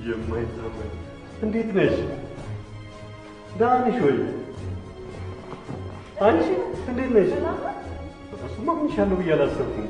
የማይታመን እንዴት ነሽ? ደህና ነሽ ወይ? አንቺ እንዴት ነሽ? እሱማ ምንሻለሁ ብዬ አላሰብኩም።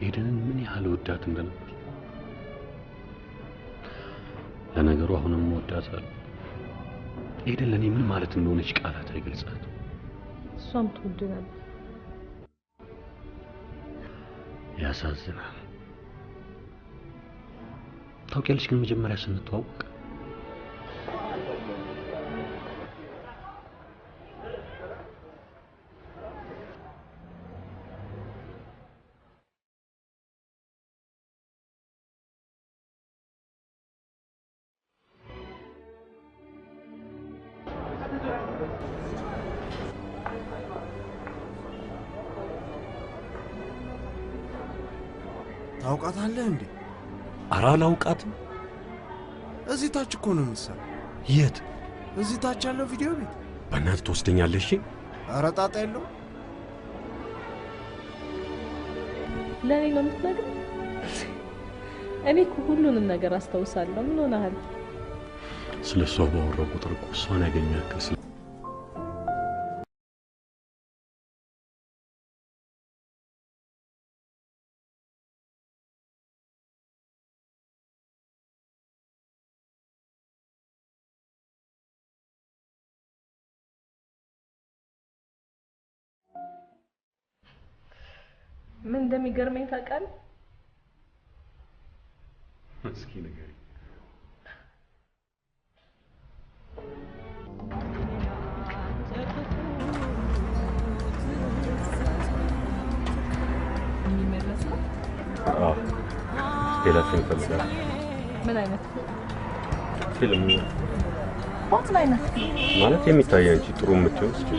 ኤደንን ምን ያህል ወዳት እንደነበር ለነገሩ አሁንም ወዳታለሁ። ኤደን ለኔ ምን ማለት እንደሆነች ቃላት አይገልጻት። እሷም ትወደናለች። ያሳዝናል። ታውቂያለሽ ግን መጀመሪያ ስንተዋወቅ ታውቃታለህ እንዴ? ኧረ አላውቃትም። እዚህ ታች እኮ ነው የምትሰራው። የት? እዚህ ታች ያለው ቪዲዮ ቤት። በእናትህ ትወስደኛለሽ? ኧረ ጣጣ የለውም። ለኔ ነው የምትነግረው? እኔ እኮ ሁሉንም ነገር አስታውሳለሁ። ምን ሆነሃል? ስለሷ ባወራው ቁጥር እኮ እሷን ያገኘው ያክል ምን እንደሚገርመኝ ታውቃለህ? እስኪ ንገሪኝ። ሌላ ፊልም ፈልጋለሁ። ምን አይነት ፊልም? ምን አይነት ማለት የሚታይ አንቺ ጥሩ የምትይው እስኪ።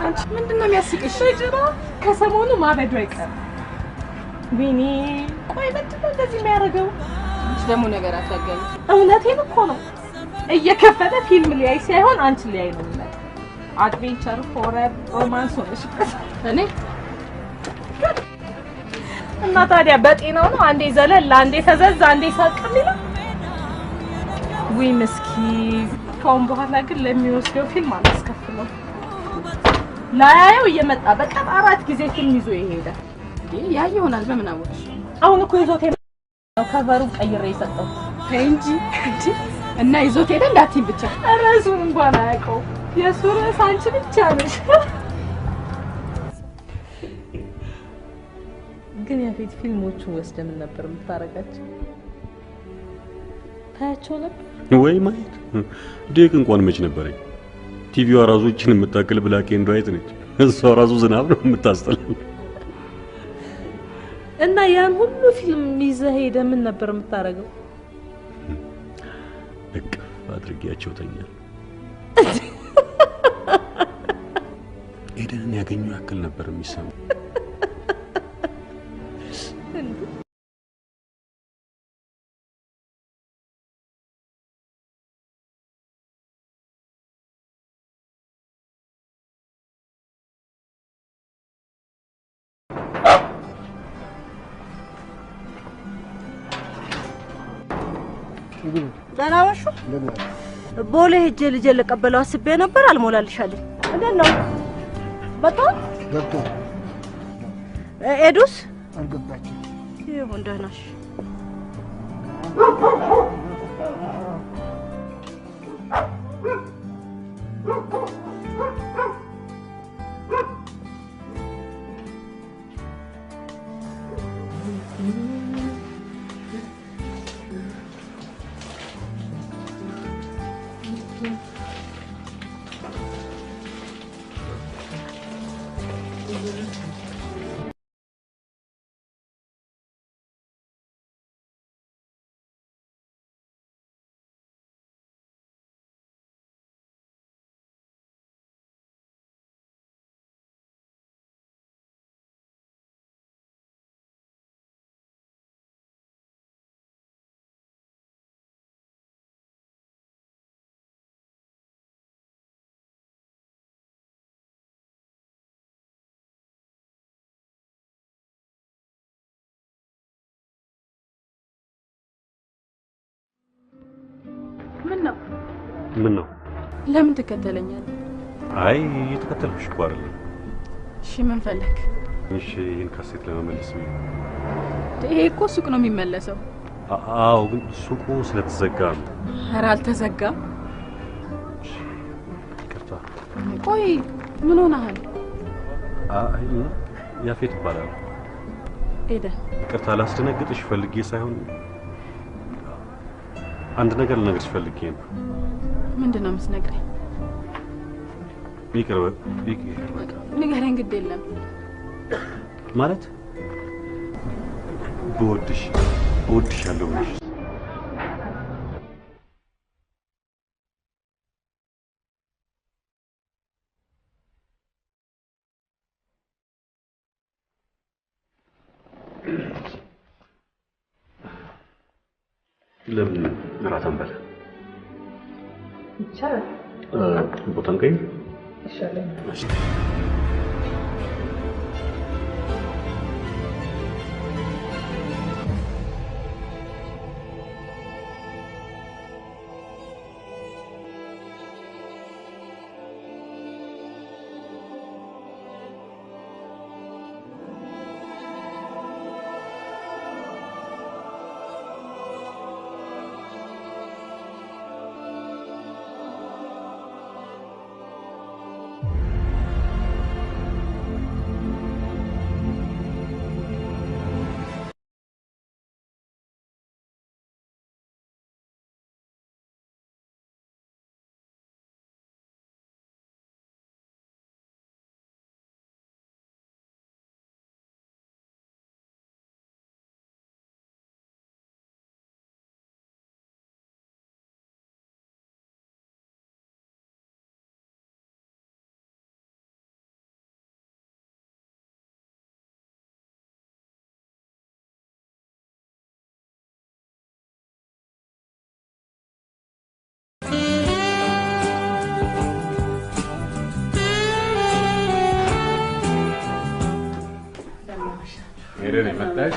አንቺ ምንድነው የሚያስቅሽ? ልጅራ ከሰሞኑ ማበዱ አይቀርም። ቢኒ ቆይ ምንድነው እንደዚህ የሚያደርገው? አንቺ ደግሞ ነገር አታገኝ። እውነቴን እኮ ነው። እየከፈተ ፊልም ሊያይ ሳይሆን አንቺ ሊያይ ነው ማለት። አድቬንቸር፣ ሆረር፣ ሮማንስ ሆነሽ እኔ እና ታዲያ በጤናው ነው አንዴ ዘለል፣ አንዴ ተዘዝ፣ አንዴ ሳቅ የሚለው? ወይ ምስኪን። ከአሁን በኋላ ግን ለሚወስደው ፊልም አላስከፍለው። ላያየው እየመጣ በቀን 4 ጊዜ ፊልም ይዞ ይሄዳል። ያይ ይሆናል። በምን አወቅሽ? አሁን እኮ ይዞት ነው ከቨሩን ቀይሬ የሰጠው እንጂ እና ይዞት ሄደ እንዳትይ ብቻ። ራሱን እንኳን አያውቀው። የሱ ራስ አንቺ ብቻ ነሽ። ግን ያፌት ፊልሞቹን ወስደን ነበር የምታረጋቸው? ታያቸው ነበር ወይ? ማየት ደግ እንኳን መች ነበረኝ። ቲቪዋ ራሶችን የምታክል ብላክ ኤንድ ዋይት ነች። እሷ ራሱ ዝናብ ነው የምታስጠላው። እና ያን ሁሉ ፊልም ይዘህ ሄደህ ምን ነበር የምታረገው? እቅፍ አድርጌያቸው ተኛል። ኤደንን ያገኘው ያክል ነበር የሚሰማው። ደህና ዋሹ። ቦሌ ሄጄ ልጄ ልቀበለው አስቤ ነበር። አልሞላልሻለኝ። እንዴት ነው? በጣም ገብቶ ኤዱስ አልገባችም። ይሁን ደህና ነሽ? ምን ነው ለምን ትከተለኛለህ? አይ እየተከተልኩሽ እኮ አይደለም። እሺ ምን ፈለክ? እሺ ይሄን ካሴት ለመመለስ ነው። ይሄ እኮ ሱቅ ነው የሚመለሰው። አዎ ግን ሱቁ ስለተዘጋ ነው። ኧረ አልተዘጋም። ይቅርታ። ቆይ ምን ሆነሃል? አይ ያፌት ይባላል። ሄደ። ይቅርታ ላስደነግጥሽ ፈልጌ ሳይሆን አንድ ነገር ልነግርሽ ፈልጌ ነው። ምንድነው የምትነግረኝ? ይቅር ንገረኝ። ግድ የለም ማለት እወድሻለሁ ብለሽ ለምን እራት አንበላ? ይቻላል። ቦታን ቀይ ይሻላል። ሄደን የመጣሽ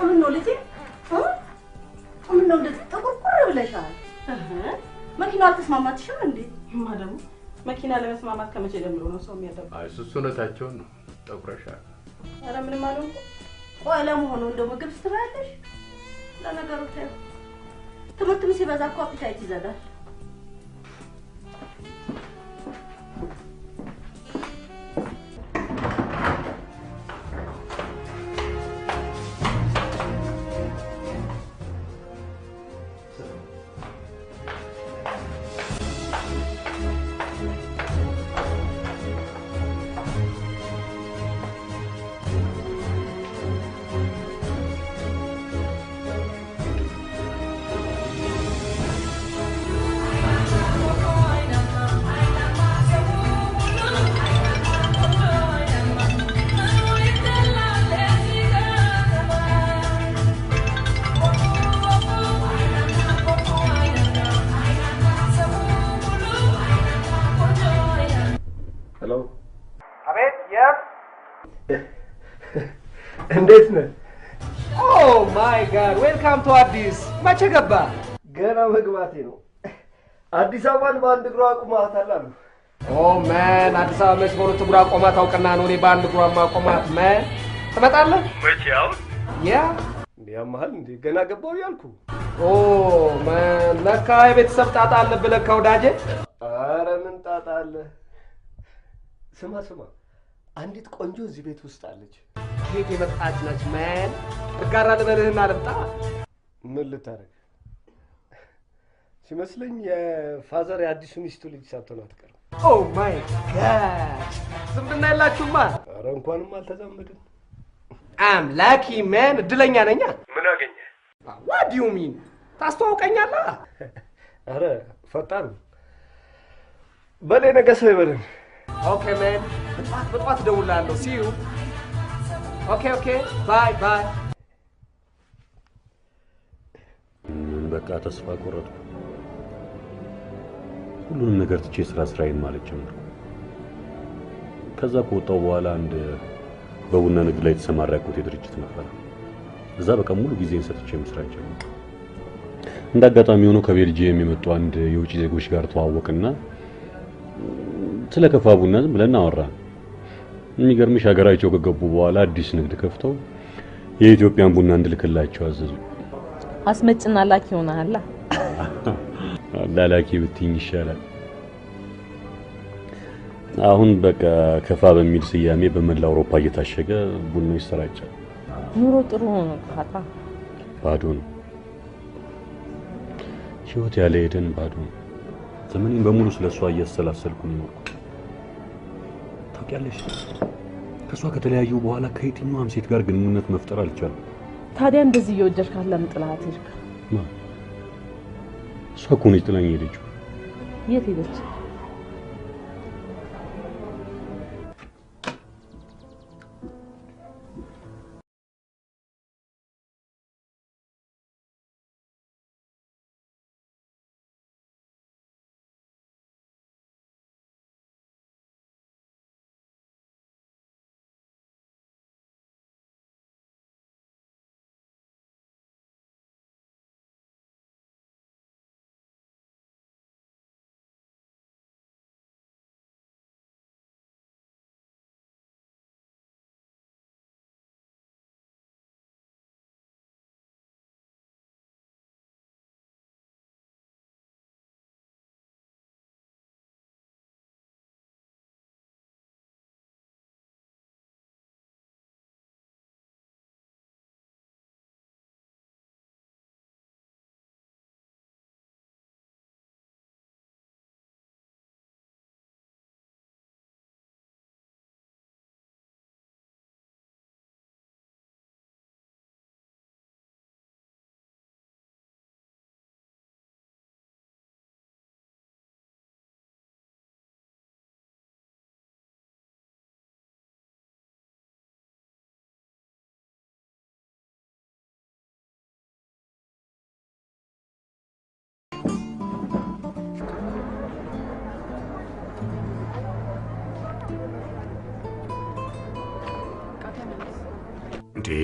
ምነው ልጄ? ምነው እንደዚህ ጥቁርቁር ብለሻል? መኪናው አልተስማማትሽም እንዴ? ደግሞ መኪና ለመስማማት ከመቼ ጀምሮ ነው ሰው የሚያደርገው? አይ እሱነታቸውን ነው ጠቁረሻል። ኧረ ምንም አልሆንኩ። ቆይ ለመሆኑ እንደው ምግብ ስትበያለሽ? ለነገሩ ተይው፣ ትምህርትም ሲበዛ እኮ አፒታይት ይዘጋል። እንዴት ነህ? ኦ ማይ ጋድ ዌልካም ቱ አዲስ። መቼ ገባ? ገና መግባቴ ነው። አዲስ አበባን በአንድ እግሯ አቁማታል አሉ። ኦ ማን አዲስ አበባ መች በሁለት እግሯ ቆማ ታውቅና ነው እኔ በአንድ እግሯ ማቆማት? ማን ትመጣለህ? መቼ አሁን? ያ ያማሃል እንዴ? ገና ገባው ያልኩ። ኦ ማን ለካ የቤተሰብ ጣጣ አለብህ ለካ ወዳጄ። ኧረ ምን ጣጣ አለ? ስማ አንዲት ቆንጆ እዚህ ቤት ውስጥ አለች። ከየት የመጣች ነች? ማን እጋራ ልበልህና ልምጣ? ምን ልታረግ? ሲመስለኝ የፋዘር የአዲሱ ሚስቱ ልጅ ሳትሆን አትቀርም። ኦ ማይ ጋድ! ዝምድና የላችሁማ? ኧረ እንኳንም አልተዛመድን። አም ላኪ ማን፣ እድለኛ ነኛ። ምን አገኘ? ዋት ዱ ዩ ሚን? ታስተዋውቀኛለህ? ኧረ ፈጣን በሌ ነገ ሰው ይበለን። ኦኬ ማን፣ በጠዋት እደውልልሃለሁ። ሲ ዩ። ኦኬ ኦኬ፣ ባይ ባይ። በቃ ተስፋ ቆረጥኩ። ሁሉንም ነገር ትቼ ስራዬን ማለት ጀመርኩ። ከዛ ከወጣሁ በኋላ አንድ በቡና ንግድ ላይ የተሰማራ ኮቴ ድርጅት ነበር። እዛ በቃ ሙሉ ጊዜን ሰጥቼ መስራት ጀመርኩ። እንደ አጋጣሚ ሆኖ ከቤልጂየም የመጡ አንድ የውጭ ዜጎች ጋር ተዋወቅና ስለ ከፋ ቡና ዝም ብለን አወራን። የሚገርምሽ ሀገራቸው ከገቡ በኋላ አዲስ ንግድ ከፍተው የኢትዮጵያን ቡና እንድልክላቸው አዘዙ። አስመጭና ላኪ ሆነሃል። ላላኪ ብትኝ ይሻላል። አሁን በቃ ከፋ በሚል ስያሜ በመላ አውሮፓ እየታሸገ ቡና ይሰራጫል። ኑሮ ጥሩ ሆኖ ካታ ባዶ ነው። ህይወት ያለ ሄደን ባዶ ነው። ዘመኔን በሙሉ ስለሷ እያሰላሰልኩ ነው የኖርኩት። ታውቂያለሽ፣ ከሷ ከተለያዩ በኋላ ከየትኛውም ሴት ጋር ግንኙነት መፍጠር አልቻልኩም። ታዲያ እንደዚህ እየወደድካት ለምን ጥላት ሄድክ? እሷ እኮ ነች ጥላኝ ሄደችው። የት ሄደች?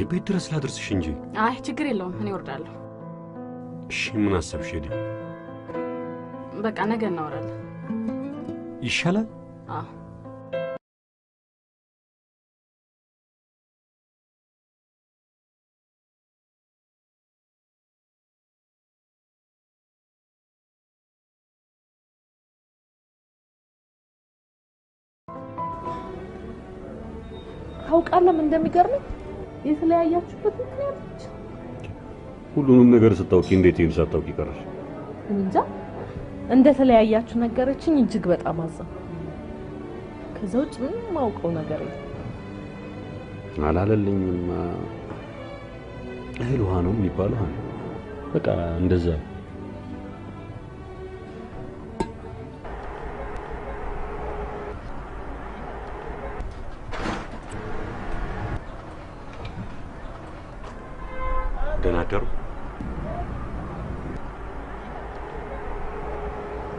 ቤት ድረስ ላድርስሽ እንጂ። አይ ችግር የለውም፣ እኔ ወርዳለሁ። እሺ ምን አሰብሽ? ሄደ በቃ ነገ እናወራለን። ይሻላል? አዎ። ታውቃለህ ምን እንደሚገርመኝ? የተለያያችሁበት ምክንያት ሁሉንም ነገር ስታውቂ እንዴት ይሄን ሳታውቂ ቀረሽ? እንጃ እንደተለያያችሁ ነገረችኝ። እጅግ በጣም አዘንኩ። ከዛ ውጭ ምንም ማውቀው ነገር የለም። አላለልኝማ። እህል ውሃ ነው የሚባለው። በቃ እንደዛ። ደህና አደሩ።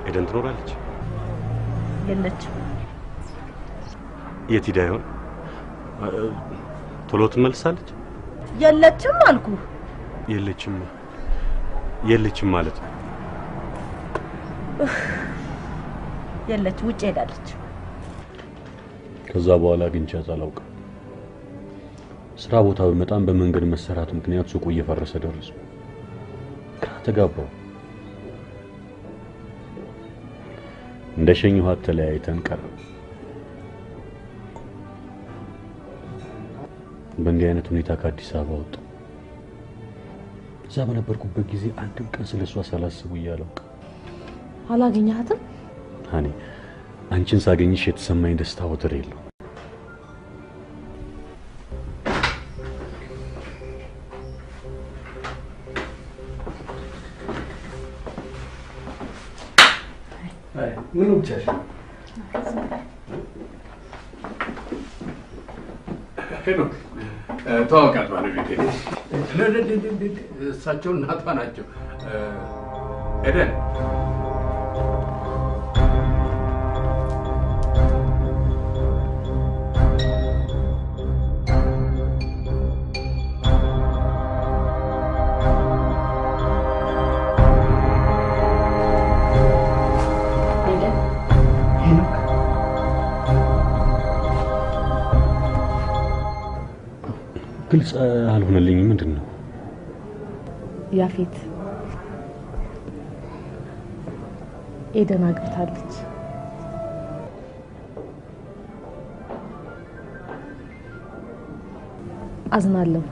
ኤደን ትኖራለች? የለችም። የት ሄዳ ይሆን? ቶሎ ትመልሳለች? የለችም አልኩ። የለችም የለችም ማለት ነው። የለች፣ ውጭ ሄዳለች። ከዛ በኋላ አግኝቻት አላውቅም። ስራ ቦታ በመጣም በመንገድ መሰራት ምክንያት ሱቁ እየፈረሰ ደረሱ። ተጋባው። እንደሸኘኋት ተለያይተን ቀረን። በእንዲህ አይነት ሁኔታ ከአዲስ አበባ ወጣሁ። እዛ በነበርኩበት ጊዜ አንድም ቀን ስለሷ ሳላስብ እያለሁ አላገኛትም? ሃኒ አንቺን ሳገኝሽ የተሰማኝ ደስታ ወደር የለው። ምን ብቻሽ ሄኖክ ተዋውቃት ባለቤቴ እሳቸው እናቷ ናቸው። ኤደን ግልጽ አልሆነልኝም። ምንድነው? ያፌት ኤደን አግብታለች። አዝናለሁ።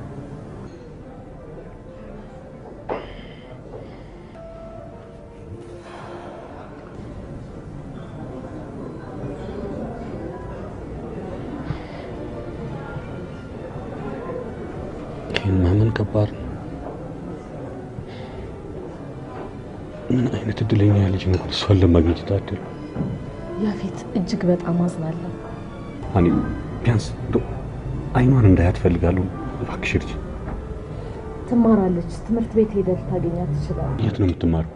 ማመን ከባድ ነው። ምን አይነት እድለኛ ልጅ ነው እሷን ለማግኘት ታደለ። ያፌት እጅግ በጣም አዝናለሁ። ሃኒ ቢያንስ አይኗን እንዳያት ፈልጋለሁ። እባክሽ ልጅ ትማራለች። ትምህርት ቤት ሄደህ ታገኛት ትችላለህ። የት ነው የምትማረው?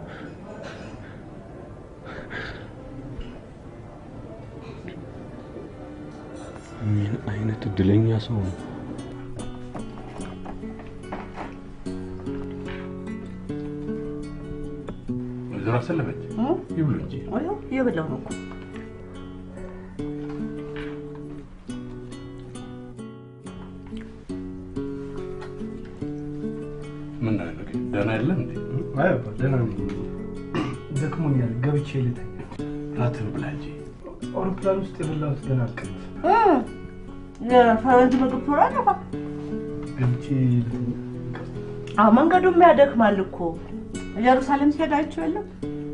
ምን አይነት እድለኛ ሰው ነው። ወይዘሮ አሰለፈች ይብሉ እንጂ። አዎ የበላው ነው እኮ። ምን ነው ደህና አይደለም እንዴ? አይ ደህና ነኝ። ደክሞኛል፣ ገብቼ ልተኛ። ራትን ብላ እንጂ። አውሮፕላን ውስጥ የበላሁት ገና አልቀረም። የፈረንጅ ምግብ ቶሎ አለፋ። ገብቼ ልተኛ። መንገዱም ያደክማል እኮ። ኢየሩሳሌም ሲሄድ አይቼው የለም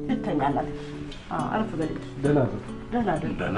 ትተኛላት። አረፍ በል። ደህና ደህና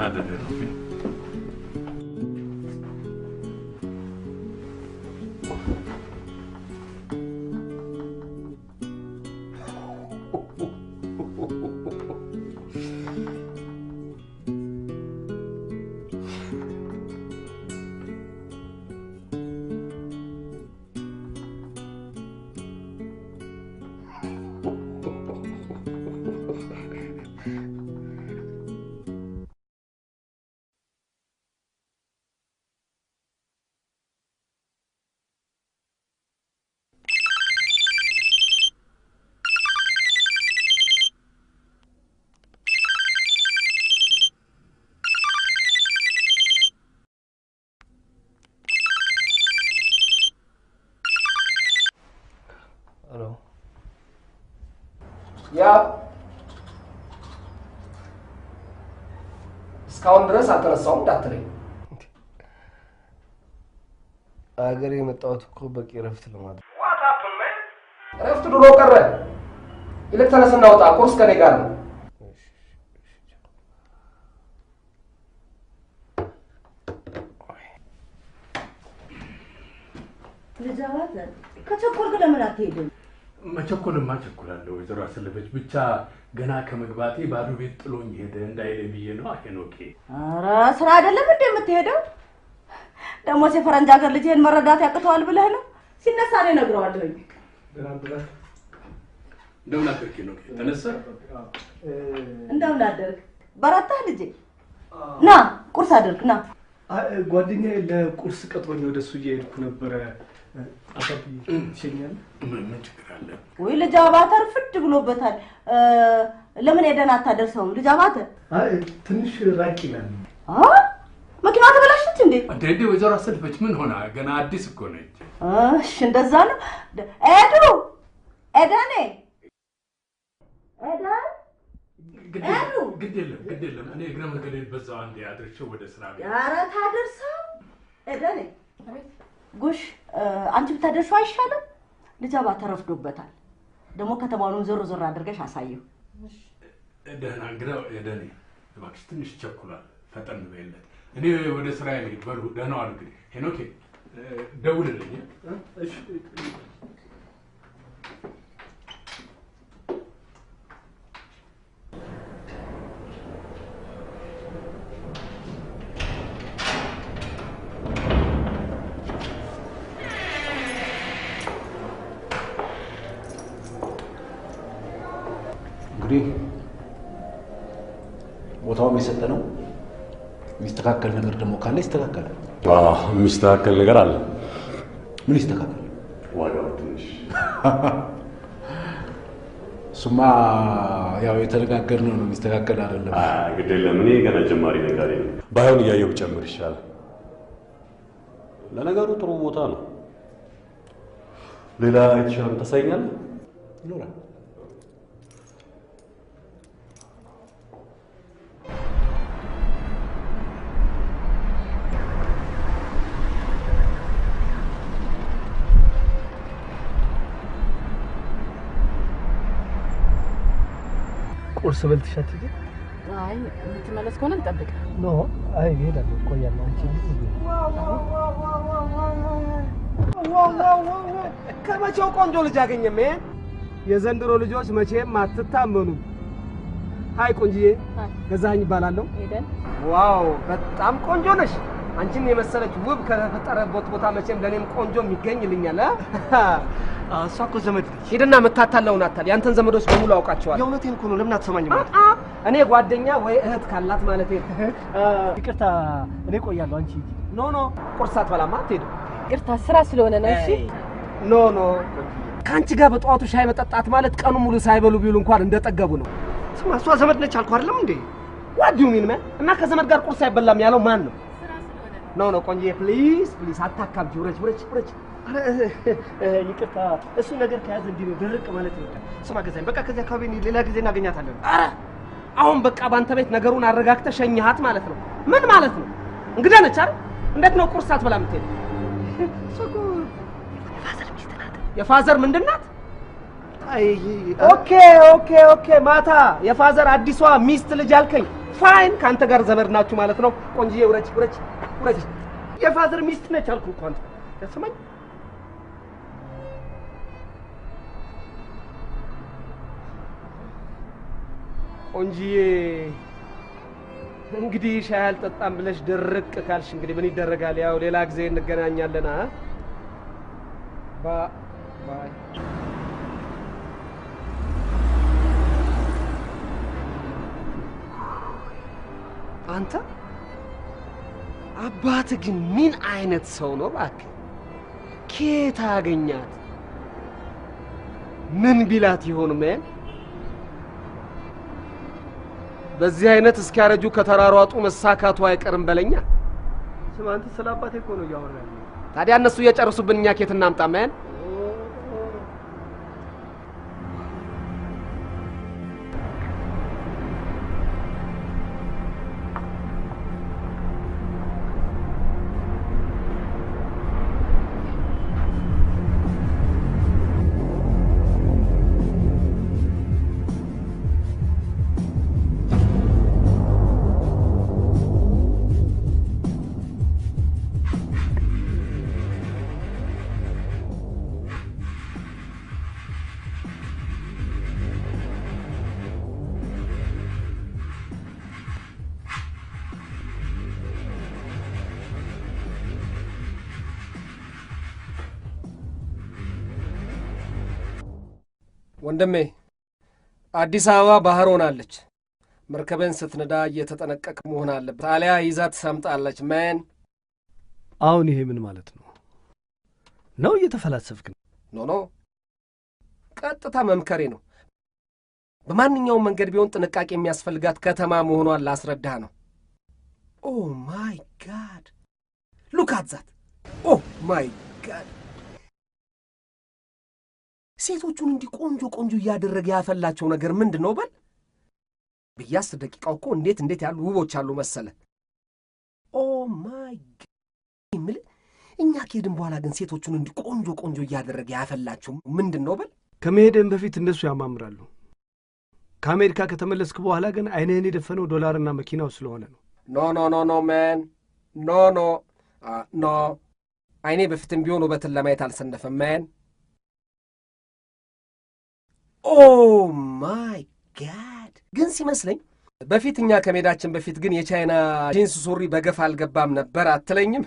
ነው። እስካሁን ድረስ አልተነሳውም እንዳትለኝ። አገሬ የመጣሁት እኮ በቂ ረፍት ለማድረግ። ረፍት ድሮ ቀረ። ይልቅ ተነስና ውጣ፣ ቁርስ ከኔ ጋር ነው። ልጃዋት ከቸኮልክ ለምን አትሄድም? መቸኮልማ ቸኮላለሁ ወይዘሮ አሰለፈች። ብቻ ገና ከመግባቴ ባዶ ቤት ጥሎኝ ሄደ እንዳይለኝ ብዬ ነው። ሄኖኬ ኧረ ስራ አይደለም እንዴ የምትሄደው? ደግሞ የፈረንጅ ሀገር ልጅህን መረዳት ያቅተዋል ብለህ ነው? ሲነሳ ነው እነግረዋለሁኝ። እንደምን አደርክ ሄኖኬ? ተነሳ? እንደምን አደርክ? በረታህ ልጄ? ና ቁርስ አድርግ ና። ጓደኛዬ ለቁርስ ቀጥሮኝ ወደሱ እየሄድኩ ነበረ። አባቢ ይሸኛል። ምን ችግር አለ? ወይ ልጅ አባተር ፍድ ብሎበታል። ለምን ሄደን አታደርሰውም? ልጅ አባተር ትንሽ ራቅ ይላል። መኪና ተበላሸች እንዴ? እንዴ ወይዘሮ አሰለፈች ምን ሆና? ገና አዲስ እኮ ነች። እሺ እንደዛ ነው። ኤዱ ኤዳኔ ኤዳን ግድ የለም እኔ እግረ መንገዴን በዛው አንዴ አድርሼው ወደ ስራ ቤት። ኧረ ታደርሰው ኤዳኔ። ጉሽ አንቺ ብታደርሺው አይሻልም? ልጅ አባተር ረፍዶበታል። ደግሞ ከተማውን ዞር ዞር አድርገሽ አሳየው። ደህና እንግዳው የደኔ እባክሽ ትንሽ ቸኩሏል። ፈጠን በይለት። እኔ ወደ ስራዬ ልሂድ። በሉ ደህና ዋሉ። እንግዲህ ሄኖኬ ደውልልኝ። እሺ እንግዲህ ቦታውም የሰጠ ነው። የሚስተካከል ነገር ደግሞ ካለ ይስተካከላል። የሚስተካከል ነገር አለ። ምን ይስተካከል? ዋጋው ትንሽ እሱማ ያው የተነጋገርነው ነው። የሚስተካከል አይደለም። ግድ የለም። እኔ ገና ጀማሪ ነጋዴ ነኝ። ባይሆን እያየሁ ብጨምር ይሻላል። ለነገሩ ጥሩ ቦታ ነው። ሌላ የተሻለ ታሳይኛለህ? ይኖራል። ቁርስ በልተሽ አትሄጂ? አይ የምትመለስ ከሆነ እንጠብቅ። ኖ አይ እሄዳለሁ፣ እቆያለሁ። አንቺ ከመቼው ቆንጆ ልጅ አገኘ? ምን የዘንድሮ ልጆች መቼም አትታመኑ። ሃይ ቆንጂዬ፣ ገዛኸኝ እባላለሁ። ሄደን ዋው በጣም ቆንጆ ነሽ። አንቺን የመሰለች ውብ ከተፈጠረበት ቦታ መቼም ለኔም ቆንጆ የሚገኝልኛል። እሷ እኮ ዘመድ ነች። ሄደና መታታለውን አታል። ያንተን ዘመዶች በሙሉ አውቃቸዋለሁ። የእውነቴን እኮ ነው። ለምን አትሰማኝም? እኔ ጓደኛ ወይ እህት ካላት ማለት ይቅርታ፣ እኔ ቆያለሁ። አንቺ ኖ ቁርስ አትበላማ? አትሄድም? ይቅርታ ስራ ስለሆነ ነው። እሺ ኖ ከአንቺ ጋር በጠዋቱ ሻይ መጠጣት ማለት ቀኑ ሙሉ ሳይበሉ ቢውሉ እንኳን እንደጠገቡ ነው። ስማ እሷ ዘመድ ነች አልኩህ አይደለም እንዴ? ዋት ዱ ዩ ሚን ማን? እና ከዘመድ ጋር ቁርስ አይበላም ያለው ማን ነው? ኖ ቆንጆ ፕሊዝ አታካብጂ። ውረጅ። ይቅርታ እሱ ነገር ከያዘ እንዲህ ነው ድርቅ ማለት ነው። ስማ ገዛኝ፣ በቃ ከዚህ አካባቢ ሌላ ጊዜ እናገኛታለን። ኧረ አሁን በቃ ባንተ ቤት ነገሩን አረጋግተህ ሸኝሃት ማለት ነው። ምን ማለት ነው? እንግዳ ነች አይደል? እንዴት ነው ቁርስ አትበላ የምትሄድ? የፋዘር ሚስት ናት። የፋዘር ምንድን ናት? ኦኬ ማታ የፋዘር አዲሷ ሚስት ልጅ አልከኝ። ፋይን ካንተ ጋር ዘመድ ናችሁ ማለት ነው። ቆንጆዬ ውረጅ። የፋዘር ሚስት ነች አልኩህ እኮ አንተ ያሰማኝ። ቆንጆዬ እንግዲህ ሻይ አልጠጣም ብለሽ ድርቅ ካልሽ እንግዲህ ምን ይደረጋል? ያው ሌላ ጊዜ እንገናኛለን። ባይ አንተ አባት ግን ምን አይነት ሰው ነው እባክህ? ኬት አገኛት? ምን ቢላት ይሆን? ምን በዚህ አይነት እስኪያረጁ ከተራሯጡ መሳካቱ አይቀርም በለኛ። ስማ አንተ ስለ አባቴ እኮ ነው እያወራህ። ታዲያ እነሱ እየጨረሱብን እኛ ኬት እናምጣ? ምን ወንድሜ አዲስ አበባ ባህር ሆናለች። መርከበን ስትነዳ እየተጠነቀቅ መሆን አለበት፣ አሊያ ይዛ ትሰምጣለች። ማን አሁን ይሄ ምን ማለት ነው? ነው እየተፈላሰፍክ ነው? ኖ ቀጥታ መምከሬ ነው። በማንኛውም መንገድ ቢሆን ጥንቃቄ የሚያስፈልጋት ከተማ መሆኗን ላስረዳህ ነው። ኦ ማይ ጋድ ሉክ አት ዛት። ኦ ማይ ጋድ ሴቶቹን እንዲህ ቆንጆ እያደረገ ያፈላቸው ነገር ምንድን ነው? በል በየ10 ደቂቃው እኮ እንዴት ያሉ ውቦች አሉ መሰለ። ኦ ማይ ጋድ የምልህ እኛ ከሄድን በኋላ ግን ሴቶቹን እንዲህ ቆንጆ እያደረገ ያፈላቸው ምንድን ነው? በል ከመሄድን በፊት እነሱ ያማምራሉ። ከአሜሪካ ከተመለስክ በኋላ ግን አይንህን የደፈነው ዶላርና መኪናው ስለሆነ ነው። ኖ ማን ኖ አይኔ በፊትም ቢሆን ውበትን ለማየት አልሰነፈም ማን። ኦ ማይ ጋድ! ግን ሲመስለኝ በፊት እኛ ከሜዳችን በፊት ግን የቻይና ጂንስ ሱሪ በገፍ አልገባም ነበር አትለኝም?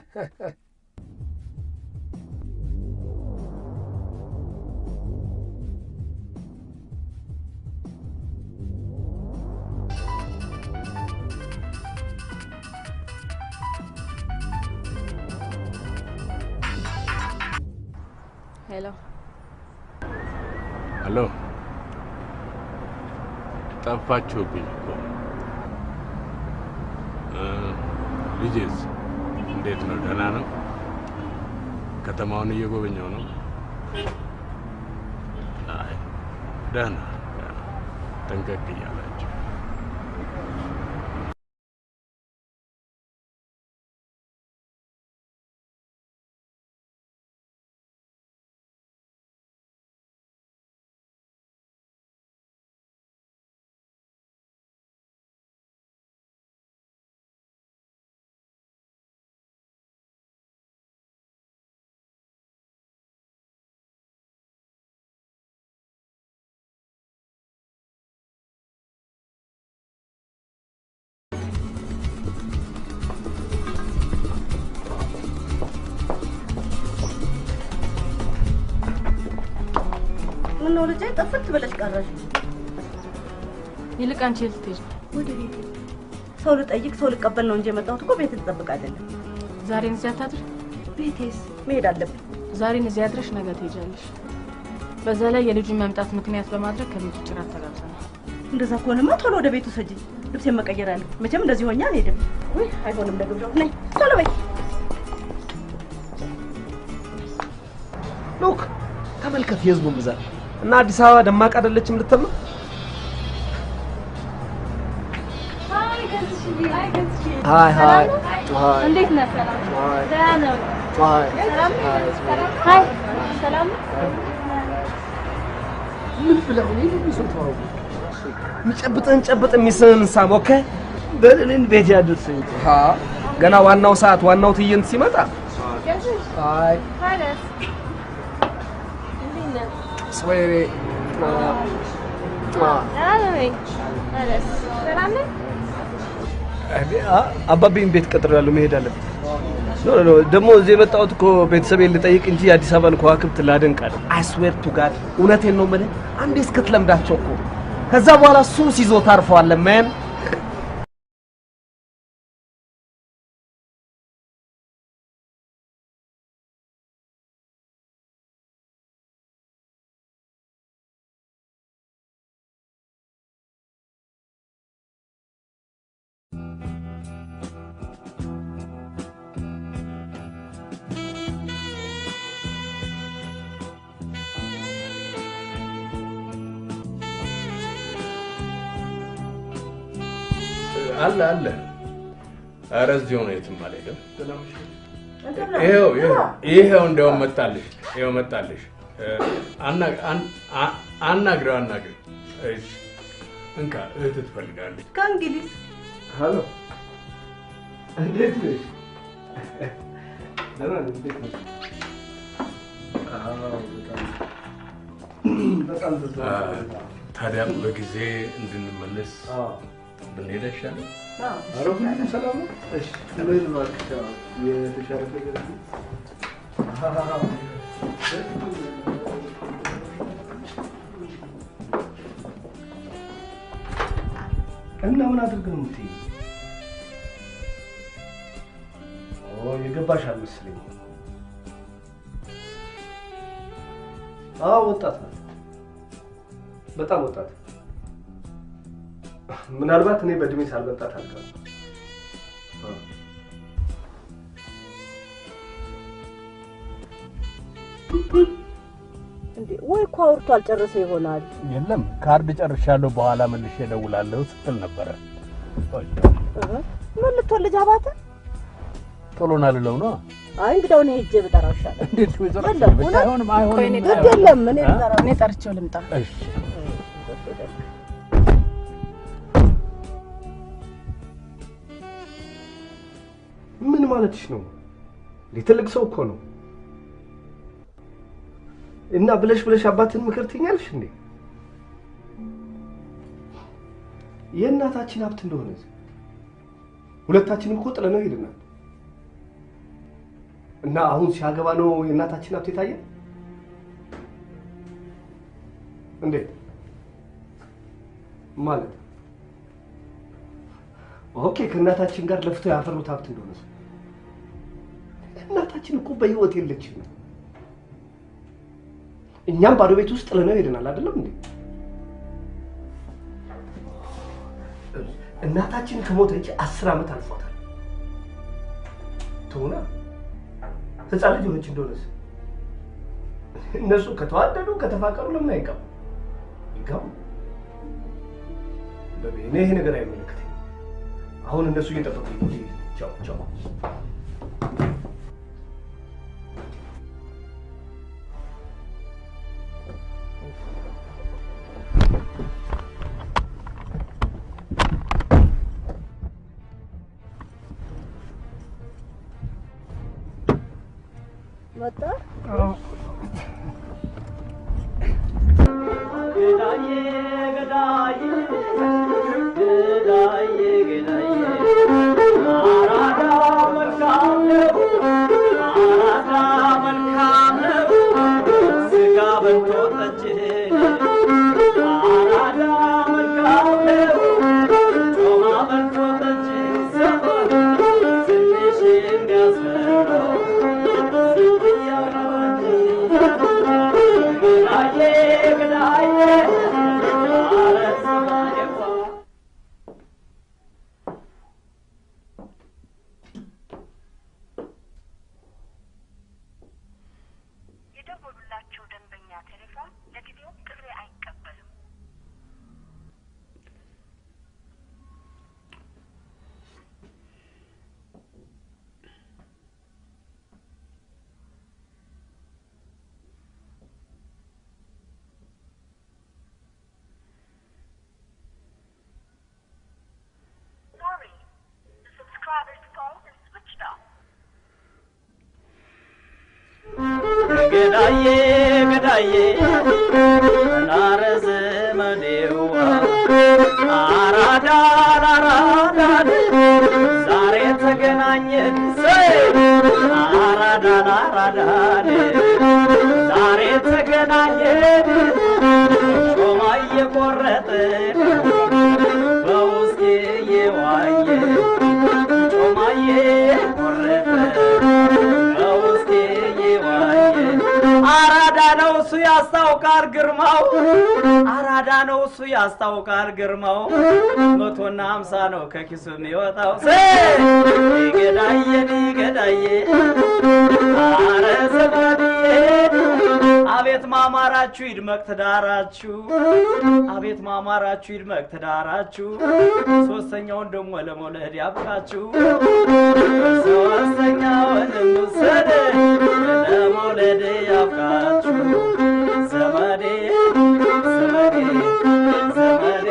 ሄሎ ጠፋችሁብኝ እኮ። ልጄስ እንዴት ነው? ደህና ነው? ከተማውን እየጎበኘው ነው? አይ ደህና ጠንቀቅ እያላችሁ። ምን ነው ልጄ ጠፍት ብለሽ ቀረሽ? ይልቅ አንቺ ልትሄጂ? ወደ ቤት ሰው ልጠይቅ ሰው ልቀበል ነው እንጂ የመጣሁት እኮ ቤት ልጠብቅ አይደለም። ዛሬን እዚያ ታድር? ቤቴስ መሄድ አለብኝ። ዛሬን እዚያ አድረሽ ነገ ትሄጃለሽ። በዛ ላይ የልጁን መምጣት ምክንያት በማድረግ ከቤት ውጭ ራት ተጋብተናል። እንደዛ ከሆነማ ቶሎ ወደ ቤቱ ሰጂ። ልብሴን መቀየር አለ። መቼም እንደዚህ ሆኛ አልሄድም። ወይ አይሆንም። ለግብዣው ነይ ቶሎ በይ። ሉክ ተመልከት የህዝቡን ብዛት እና አዲስ አበባ ደማቅ አይደለችም ልትል ነው? ሃይ እንዴት ነህ? ሰላም ደህና ነው? ሰላም ምን ብለው ነው የሚሰጠው? የሚጨብጥን ጨብጥ የሚስምን ሳም ኦኬ በእኔን ቤት ያድርሰኝ። ገና ዋናው ሰዓት ዋናው ትዕይንት ሲመጣ ሃይ ስዌሪ አባቤን ቤት ቀጥሬያለሁ። መሄድ አለብኝ። ኖ ደግሞ እዚህ የመጣሁት እኮ ቤተሰቤን ልጠይቅ እንጂ የአዲስ አበባን ከዋክብት ላደንቅ አይደል። አይ ስዌር ቱ ጋድ እውነቴን ነው የምልህ። አንዴ እስክትለምዳቸው እኮ ከዛ በኋላ ሱስ ይዞ ታርፈዋለህ ማን። አለ ኧረ እዚሁ ነው የትም አልሄድም። ይኸው እንደውም መጣልሽ። ይኸው መጣልሽ። አናግረው። እሺ እንካ እህት ትፈልጋለች ከእንግሊዝ። ሄሎ እንዴት ነሽ? ደህና ነኝ። እንዴት ነሽ? በጣም ታዲያ በጊዜ እንድንመለስ ብንሄድ አይሻልም? ኧረ ሁሉም ሰላም ነው። እሺ ምን እባክሽ የተሻለ ነገር እና ምን አድርግ ነው የምትይኝ? የገባሽ አልመሰለኝም። ወጣት ናት፣ በጣም ወጣት። ምናልባት እኔ በእድሜ ሳልመጣት አልቀርም። እንዴ ወይ እኮ አውርቶ አልጨረሰ ይሆናል። የለም ካርድ ጨርሻለሁ በኋላ መልሼ እደውላለሁ ስትል ነበረ። ምን ልትወልጅ አባተ? ቶሎና ልለው ነው። አይ እንግዲህ አሁን ሄጄ ብጠራው ይሻላል። እንዴት ወይ ዘራ አይሆንም። አይደለም እኔ ብጠራው እኔ ጠርቼው ልምጣ። እሺ ማለትሽ ነው? ትልቅ ሰው እኮ ነው። እና ብለሽ አባትን ምክር ትኛለሽ እንዴ? የእናታችን ሀብት እንደሆነ ሁለታችንም እኮ ጥለነው ሄደናል። እና አሁን ሲያገባ ነው የእናታችን ሀብት የታየ እንዴ? ማለት ኦኬ፣ ከእናታችን ጋር ለፍተው ያፈሩት ሀብት እንደሆነ እናታችን እኮ በህይወት የለችም። እኛም ባዶ ቤት ውስጥ ጥለነው ሄደናል አይደለም እንዴ? እናታችን ከሞተች 10 ዓመት አልፏታል። ተውና ህፃን ልጅ ሆነች እንደሆነስ እነሱ ከተዋደዱ ከተፋቀሩ ለምን አይጋቡ? ይጋቡ። በቤኔ ይሄ ነገር አይመለከተኝም። አሁን እነሱ እየጠበቁኝ ነው። ቻው ቻው። መጣ ገዳዬ ገዳዬ ገዳዬ ገዳዬ አራዳ መልካም ነው አራዳ መልካም ነው ስጋ በልቶ ጠጅ አራዳ መልካም ነው ጮማ በልቶ ጠጅ ሰፈር ትንሽ የሚያስፈራው የደወሉላቸው ደንበኛ ቴሌፎን ለጊዜው ጥሪ አይቀበልም። Sorry, the subscriber's phone is switched off. ገዳዬ ገዳዬ ናረዘ መዴዋ አራዳ አራዳ ዛሬ ተገናኘን አራዳ አራዳ ዛሬ ተገናኘን ጮማ እየቆረጠ በውስጤ የዋየ ጮማ እየቆረጠ በውስጤ የዋየ አራዳ ነው እሱ ያስታውቃል ግርማው አራዳ ነው እሱ ያስታውቃል ግርማው 150 ነው ከኪሱ የሚወጣው ገዳዬ ገዳዬ አረ ዘመድዬ አቤት ማማራችሁ ይድመቅ ትዳራችሁ አቤት ማማራችሁ ይድመቅ ትዳራችሁ ሶስተኛውን ደግሞ ለመውለድ ያብቃችሁ ሶስተኛውን ሙሰደ ለመውለድ ያብቃችሁ ዘመዴ ዘመዴ ዘመዴ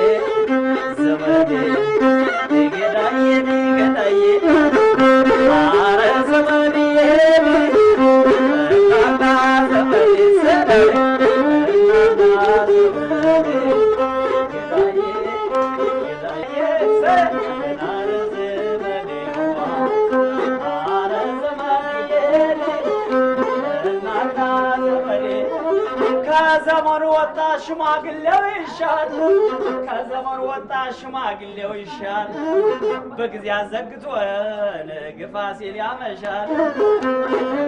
ዘመዴ ገዳዬ ገዳዬ አረ ዘመድዬ ዘመዴ ከዘመኑ ወጣ ሽማግሌው ይሻል ከዘመኑ ወጣ ሽማግሌው ይሻል በጊዜ አዘግቶ ግፋ ሲል ያመሻል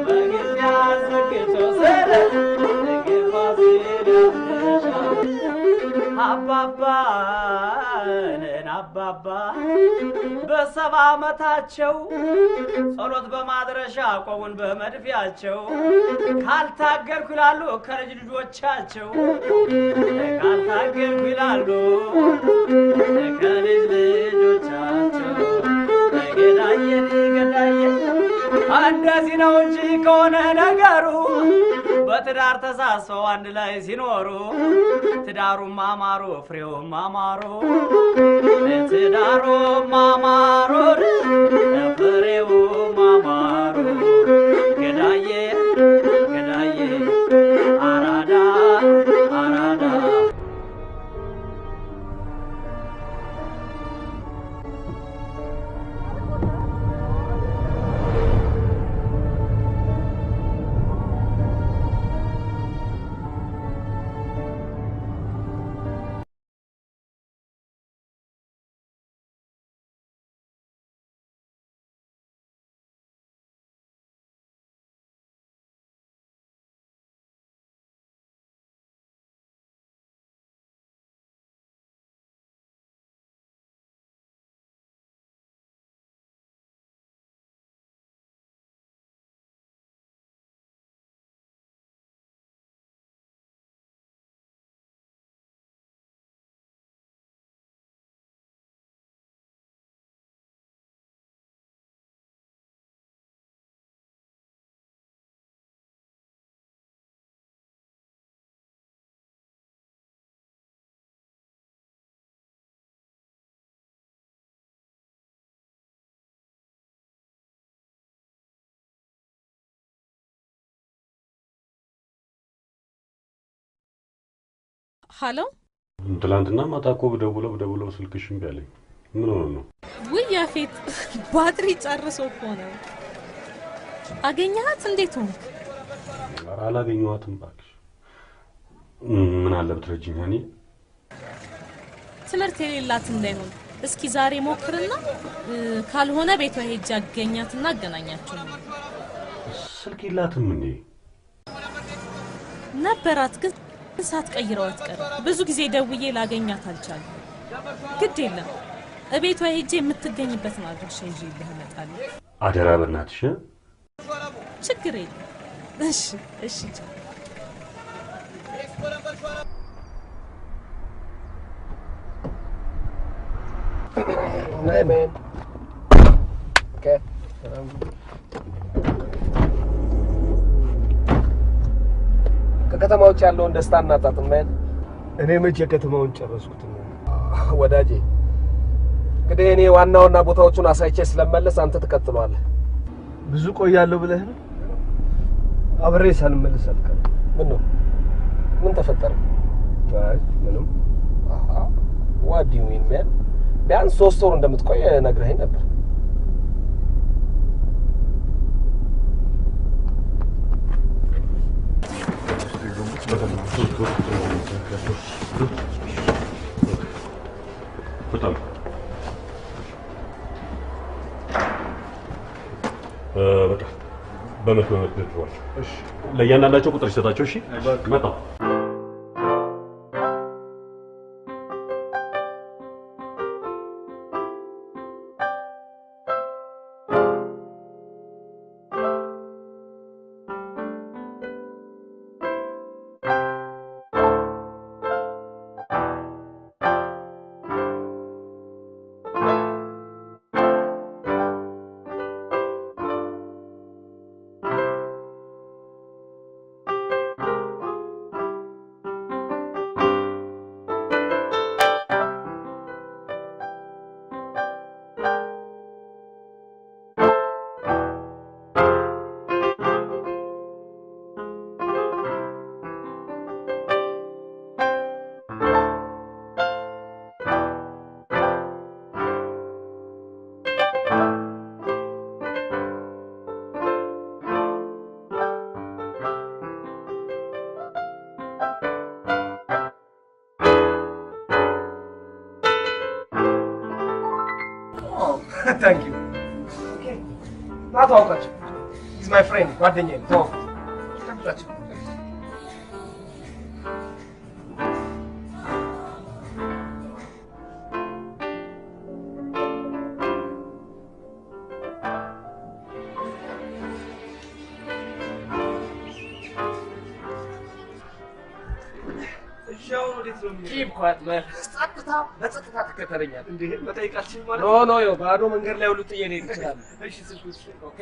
በጊዜ አዘግቶ ግፋ ሲል ያመሻል አባባ አባባ በ70 ዓመታቸው ጸሎት በማድረሻ ቆሙን በመድፊያቸው ካልታገርኩ ይላሉ ከልጅ ልጆቻቸው ካልታገርኩ ይላሉ ከልጅ ልጆቻቸው ገዳዬ ገዳዬ እንደዚህ ነው እንጂ ከሆነ ነገሩ በትዳር ተሳሰው አንድ ላይ ሲኖሩ ትዳሩ ማማሩ ፍሬው ማማሩ ትዳሩ ማማሩ ፍሬው ማማሩ ሃሎ ትላንትና ማታ እኮ ብደውለው ስልክሽ እምቢ አለኝ። ምን ሆነ ነው? ውይ ያፌት ባትሪ ጨርሶ እኮ ነው። አገኘሃት? እንዴት ሆንክ? አላገኘኋትም እባክሽ። ምን አለ ብትረጂኝ? እኔ ትምህርት የሌላት እንዳይሆን እስኪ ዛሬ ሞክርና ካልሆነ ቤቷ ሄጄ አገኛትና አገናኛቸው። ስልክ የላትም እንዴ? ነበራት ግን ሳትቀይረው አትቀርም። ብዙ ጊዜ ደውዬ ላገኛት አልቻልኩም። ግድ የለም እቤቷ ሄጄ የምትገኝበትን አድራሻ ይዤ እመጣለሁ። አደራ በእናትሽ። ችግር የለም። እሺ ቻው። Hey man. Okay. ከከተማ ውጭ ያለውን ደስታ እናጣጥም ማለት እኔ መቼ ከተማውን ጨረስኩት ወዳጄ። እንግዲህ እኔ ዋናውና ቦታዎቹን አሳይቼ ስለመለስ አንተ ትቀጥለዋለህ። ብዙ ቆያለሁ ብለህ ነው? አብሬ ሳልመለስ አልቀርም። ምን ነው? ምን ተፈጠረ? አይ ምንም። What do you mean man? ቢያንስ 3 ወር እንደምትቆይ ነግረኸኝ ነበር። በጣም በቃ በመክመት ደርሷል። እሺ ለእያንዳንዳቸው ቁጥር ይሰጣቸው። እሺ መጣ Thank you. Okay. Not all catch. He's my friend. ጓደኛዬ ነው። ተቀበላችሁ። Keep quiet, man. በጸጥታ ትከተለኛለህ። እንዴ መጠይቃችን ማለት ኖ ባዶ መንገድ ላይ ሁሉ ጥዬ ልሄድ እችላለሁ። እሺ ኦኬ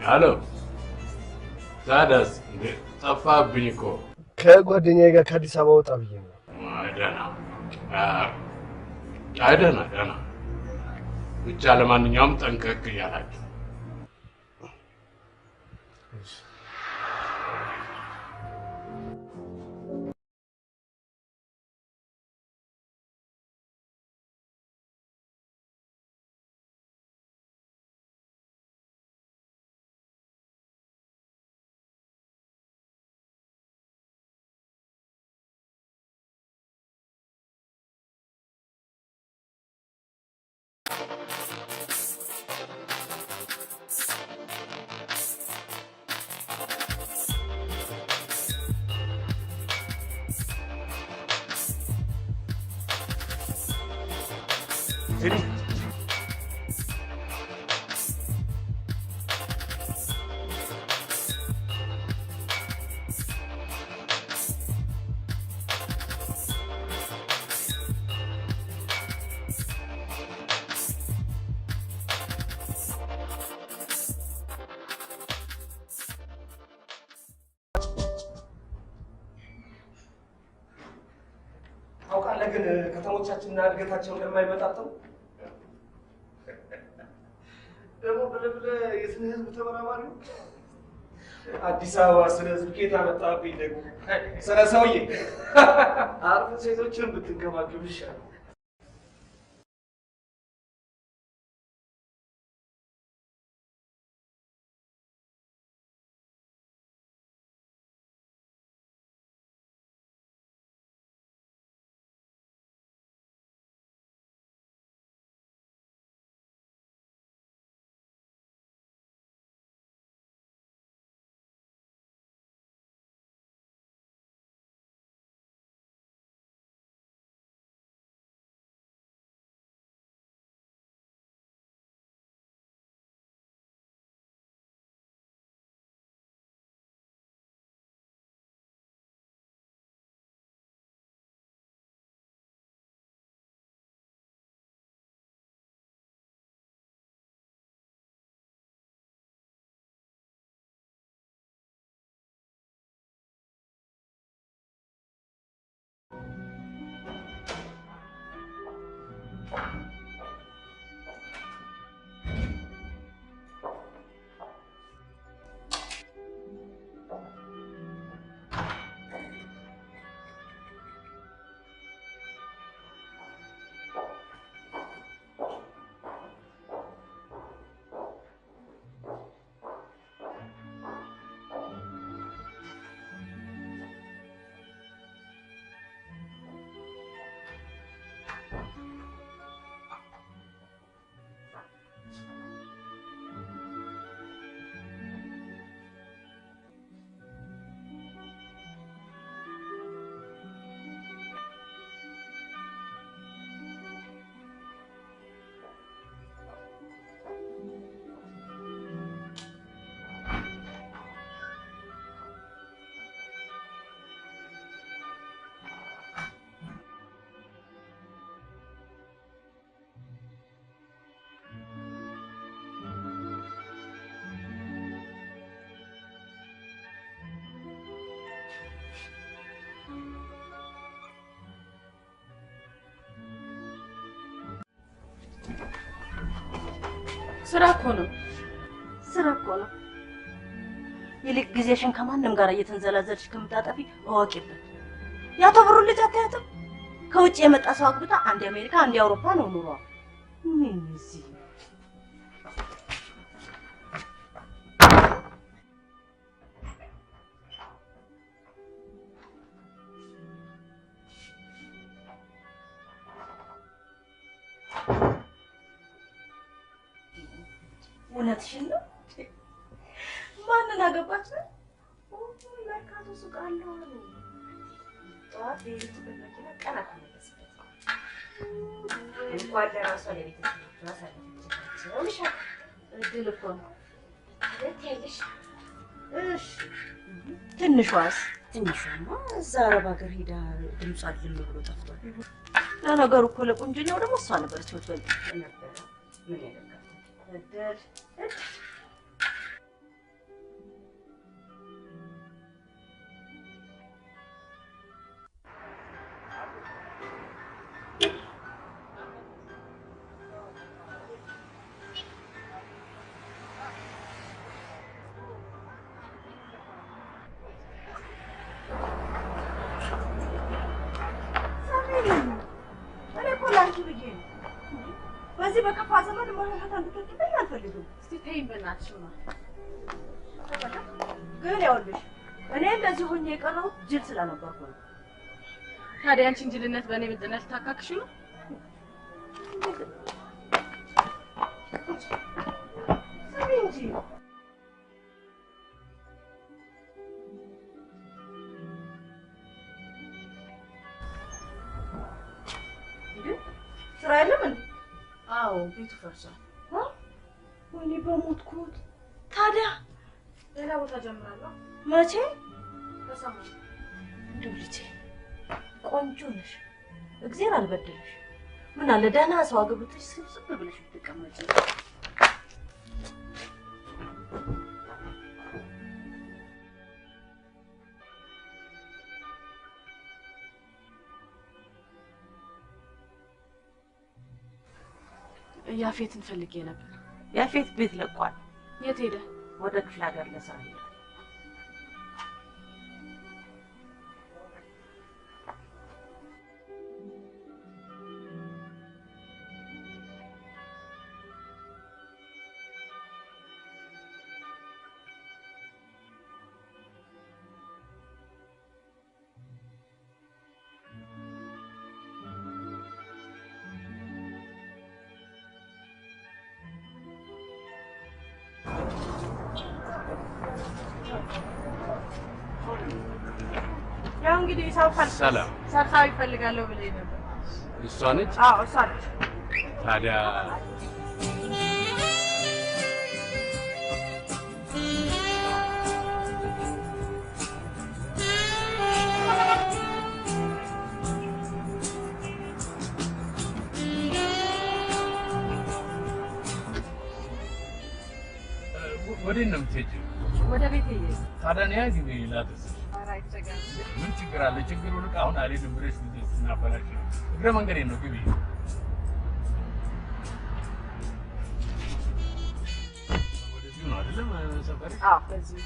ሄሎ ታዲያስ ጠፋብኝ እኮ። ከጓደኛዬ ጋር ከአዲስ አበባ ወጣ ብዬ ነው። ደህና ብቻ ለማንኛውም ጠንቀቅ እያላችሁ ታውቃለህ ግን ከተሞቻችንና እድገታቸው እንደማይመጣጠኑ ደግሞ ብለህ የስነ ህዝብ ተመራማሪ ነው። አዲስ አበባ ስነ ህዝብ ኬት አመጣብኝ ደግሞ ስለ ሰውዬ አርፈህ ሴቶችን ብትንከባከብ ይሻላል። ስራ እኮ ነው። ስራ እኮ ነው። ይልቅ ጊዜሽን ከማንም ጋር እየተንዘላዘልሽ ከምታጠፊ እወቂበት። ያቶ ብሩ ልጅ አታያትም? ከውጭ የመጣ ሰው አግብታ አንድ አሜሪካ አንድ አውሮፓ ነው ኑሯ። ምን እዚህ እውነትሽን ነው? ማንን አገባች ነው? መርካቶ ሱቅ አለው አሉ። ጠዋት ቤት በመኪና ቀና ተመለስበት። እንኳን ለራሷ ለቤተሰቦቿ ሳለች እድል እኮ ነው። ትያለሽ? እሺ ትንሿስ? ትንሿማ እዛ አረብ ሀገር ሄዳ ድምጿ ልም ብሎ ጠፍቷል። ለነገሩ እኮ ለቁንጅናው ደግሞ እሷ ነበረች የምትበልጥ ነበረ። ምን ያደርጋል እድል በዚህ በከፋ ዘመን ማለታ እንድትጠይቀኝ አልፈልግም። እስቲ ተይኝ በእናትሽ ነው። ግን ያውልሽ እኔ እንደዚህ ሆኜ የቀረሁት ጅል ስለነበርኩ ነው። ታዲያ አንቺን ጅልነት በእኔ ምጥነት ታካክሽ ነው? ስሚ እንጂ ስራ የለም እንዴ? አዎ ቤቱ ፈርሷል። ወይኔ በሞትኩት። ታዲያ ሌላ ቦታ ጀምራለሁ። መቼ? ከሰማሁ። እንደው ልጄ ቆንጆ ነሽ፣ እግዚአብሔር አልበደለሽ። ምን አለ ደህና ሰው አግብተሽ ስብስብ ብለሽ ብትቀመጪ። ያፌትን ፈልጌ ነበር። ያፌት ቤት ለቋል። የት ሄደ? ወደ ክፍለ ሀገር ለስራ ሄደ። ያው እንግዲህ ሰላም ሰካዊ ፈልጋለሁ ብለኝ ነበር። እሷ ነች? አዎ እሷ ነች። ታዲያ ወዴት ነው የምትሄጂው? ወደ ቤት ሄጄ ታዲያ ነይ ግቢ ላድርስሽ። ምን ችግር አለ? ችግሩን አሁን አልሄድም ብለሽ ስናበላሽ ነው። እግረ መንገዴን ነው ግቢ። ወደዚሁ ነው አይደለም ሰፈሪ? አዎ በዚህ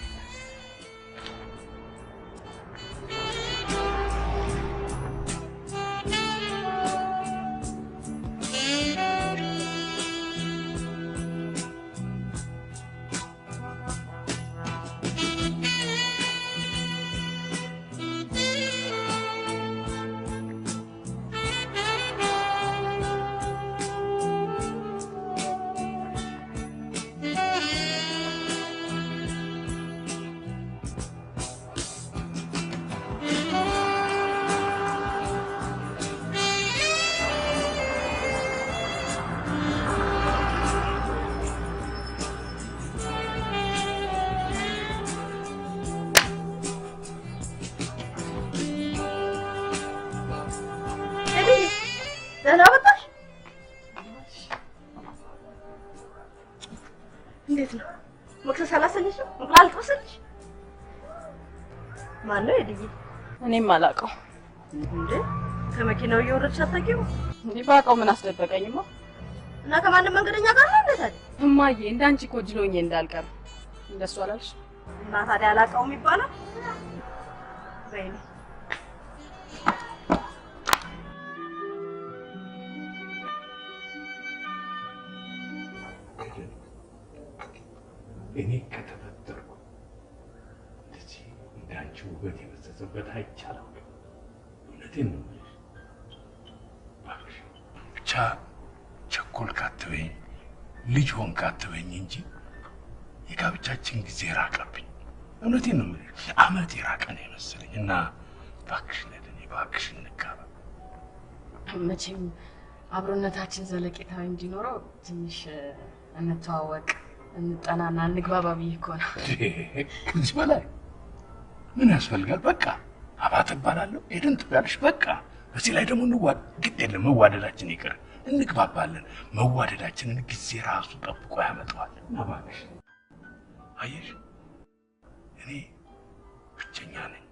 ደህና መጣሽ? እንዴት ነው? መክሰስ አላሰኘሽም? እንቁላል ትወስልሽ? ማነው የድዬ? እኔም አላውቀው። እንዴ ከመኪናው እየወረድሽ አታውቂው? እንዴ ባውቀው ምን አስደበቀኝማ? እና ከማንም መንገደኛ ጋር ነው እንዴ ታዲያ? እማዬ እንዳንቺ እኮ ጅሎኝ እንዳልቀር እንደሱ አላልሽ? እና ታዲያ አላውቀውም ይባላል? በይኔ እኔ ከተፈጠርኩ እንደዚህ እንዳንቺ ውበት የበዘዘበት አይቻልም። እውነቴን ነው የምልሽ። እባክሽ ብቻ ቸኮልክ አትበይኝ፣ ልጅ ሆንክ አትበይኝ እንጂ የጋብቻችን ጊዜ ራቀብኝ። እውነቴን ነው የምልሽ። ዓመት የራቀ ነው የመሰለኝ እና እባክሽ ነደኔ እባክሽ እንጋባ። መቼም አብሮነታችን ዘለቄታዊ እንዲኖረው ትንሽ እንተዋወቅ፣ እንጠናና እንግባባ ብዬ እኮ ነው። ከዚህ በላይ ምን ያስፈልጋል? በቃ አባተ እባላለሁ፣ ኤደን ትባያለሽ። በቃ በዚህ ላይ ደግሞ ግድ የለም መዋደዳችን ይቅር፣ እንግባባለን። መዋደዳችንን ጊዜ ራሱ ጠብቆ ያመጣዋል። እባክሽ አየሽ፣ እኔ ብቸኛ ነኝ፣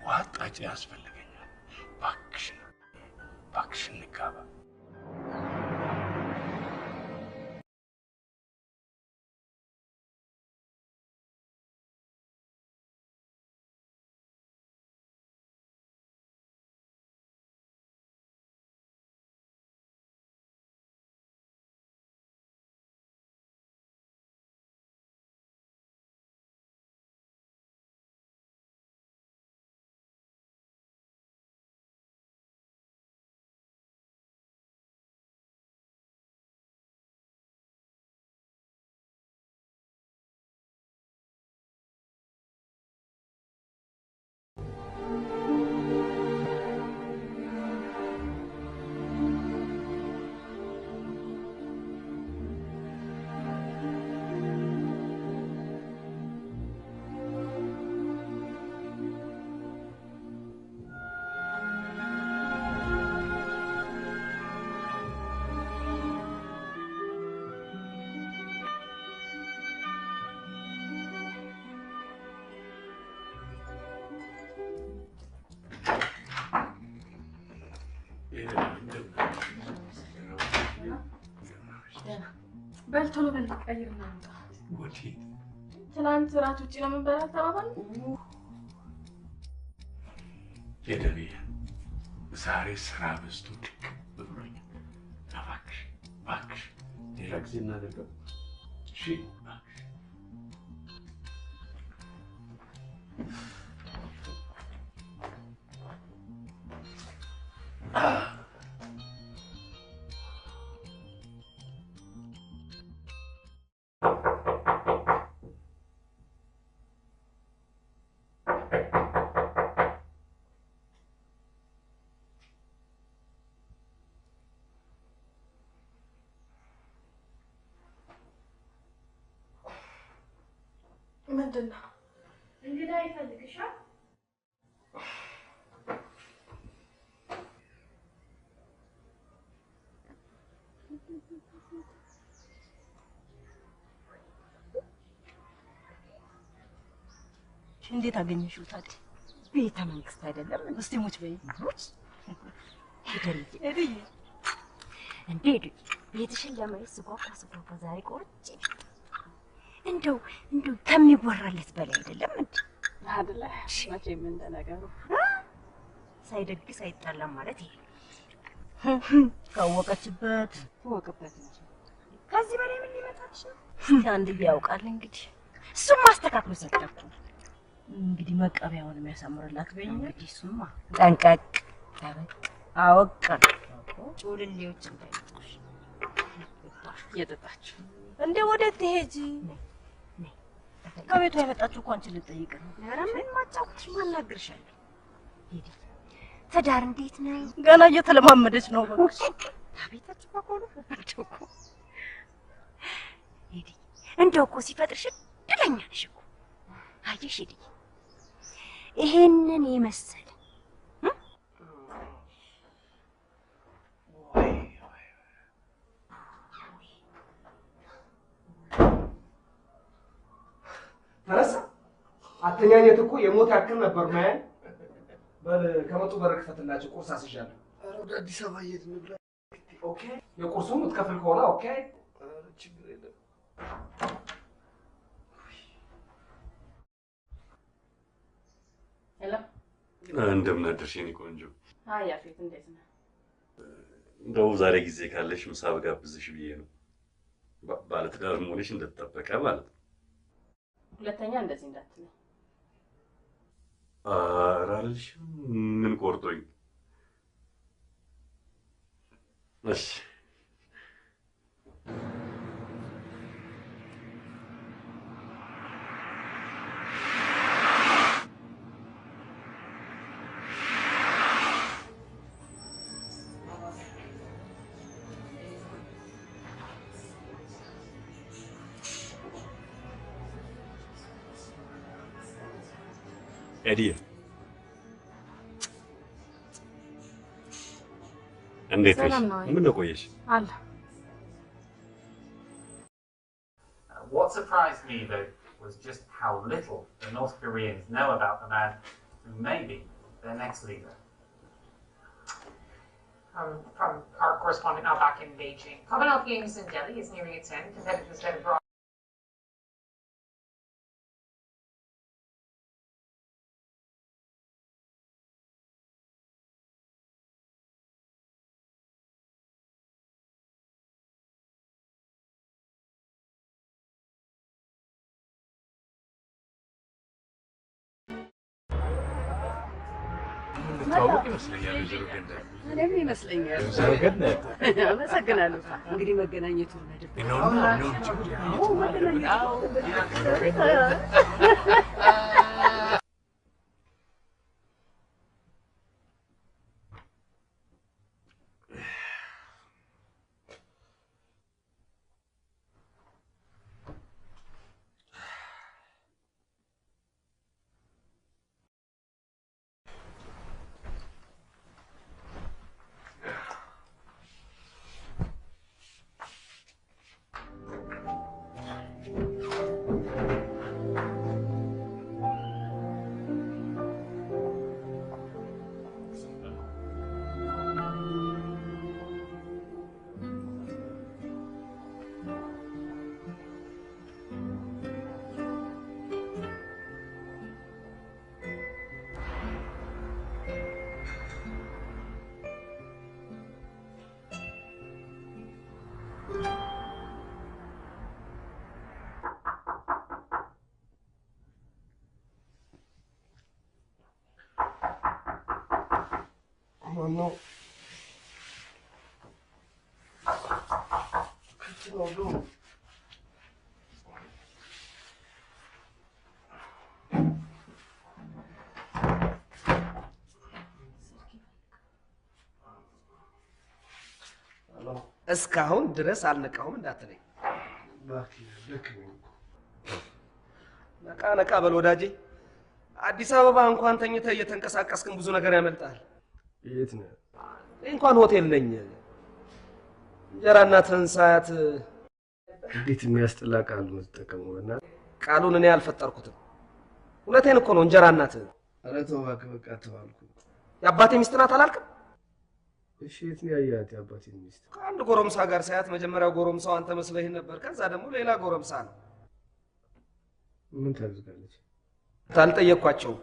ውሃ ጣጭ ያስፈልገኛል። እባክሽ እንጋባ። በል ቶሎ በል ቀይርና እንጣ። ወዴት? ትናንት እራት ውጪ ነው የምንበላ ተባባል። የደብዬ ዛሬ ስራ በዝቶ ድክ ብሎኛል። እባክሽ እባክሽ ሌላ ጊዜ እናደርገው። እሺ እባክሽ። ምንድን ነው? እንግዳ ይፈልግሻል። እንዴት አገኘሽው ታዲያ? ቤተ መንግስት አይደለም? እስቲ ሙች በይ። ሙች ሄደልኝ እንዴ ቤትሽን ለማየት ስጓጓ ዛሬ ቆርጬ እንደው ከሚወራለት በላይ አይደለም እንዴ? አይደለ? መቼም እንደነገሩ ሳይደግስ አይጣላም ማለት ይሄ ካወቀችበት ትወቅበት እንጂ ከዚህ በላይ ምን ሊመጣልሽ ነው? አንድ ያውቃል እንግዲህ እሱም ማስተካክሎ ሰጠኩ። እንግዲህ መቀበያውን የሚያሳምርላት በይ እንግዲህ እሱማ ጠንቀቅ ጠበቅ አወቀን ጩልሌዎች እንዳይመጡሽ እየጠጣችሁ እንዴ ወዴት ትሄጂ? ከቤቷ የመጣችሁ እኮ አንቺን ልጠይቅ ነው። ኧረ ምን ማጫወትሽ ማናግርሻለሁ። ሂዲ ትዳር እንዴት ነው? ገና እየተለማመደች ነው። እባክሽ አቤታችሁ ባቆሉ እኮ ሂዲ እንደው እኮ ሲፈጥርሽ እድለኛ ነሽ እኮ አየሽ። ሂዲ ይሄንን የመሰለ ተረሳ አተኛኘት እኮ የሞት ያክል ነበር። ማያን በል ከመጡ በር ክፈትላቸው፣ ቁርስ አስይዣለሁ። ኧረ ወደ አዲስ አበባ እየት እንብላ? ኦኬ የቁርሱን የምትከፍል ከሆነ ኦኬ። ኧረ ችግር የለም። ሄሎ እንደምን አደርሽ የኔ ቆንጆ? አይ ያፌት እንዴት ነህ? እንደው ዛሬ ጊዜ ካለሽ ምሳ ብጋብዝሽ ብዬ ነው። ባለትዳር መሆንሽ እንደተጠበቀ ማለት ነው። ሁለተኛ እንደዚህ እንዳትለኝ። ኧረ አልልሽም። ምን ቆርጦኝ? እሺ ኤዲዬ እንዴት ነሽ? ምን ነው ቆየሽ? አለ What surprised me, though, was just how little the North Koreans know about the man who may be their next leader. From our correspondent now back in Beijing. Commonwealth Games in Delhi is nearing its end. Competitors head abroad. ታውቅ ይመስለኛል ወይዘሮ ገነት። እኔም ይመስለኛል። ወይዘሮ ገነት አመሰግናለሁ። እንግዲህ መገናኘቱ ነድብ ነው ነው ክትኖሉ እስካሁን ድረስ አልነቃሁም እንዳትለኝ። ነቃ ነቃ በል ወዳጄ። አዲስ አበባ እንኳን ተኝተህ እየተንቀሳቀስክን ብዙ ነገር ያመልጣል። የት ነህ? እንኳን ሆቴል ነኝ። እንጀራ እናትህን ሳያት እንዴት የሚያስጠላ ቃል ነው የምትጠቀመው? በእናትህ ቃሉን እኔ አልፈጠርኩትም። እውነቴን እኮ ነው። እንጀራ እናትህ። ኧረ ተው እባክህ፣ በቃ ተው አልኩህ። የአባቴ ሚስት ናት አላልክም? እሺ የት ነው ያያት የአባቴን ሚስት? ከአንድ ጎረምሳ ጋር ሳያት መጀመሪያው ጎረምሳው አንተ መስለህ ነበር። ከዛ ደግሞ ሌላ ጎረምሳ ነው። ምን ታደርጋለች? አልጠየቅኳቸውም።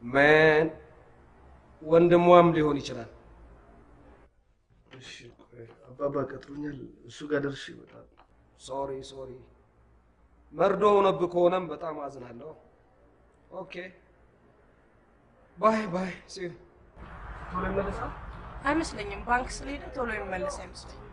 ምን ወንድሟም ሊሆን ይችላል። እሺ ቆይ አባባ ቀጥሮኛል፣ እሱ ጋር ደርሼ እመጣለሁ። ሶሪ መርዶ ሆነብህ ከሆነም በጣም አዝናለሁ። ኦኬ ባይ ሲ ቶሎ ይመለሳል አይመስለኝም። ባንክ ስለሄደ ቶሎ ይመለስ አይመስለኝም።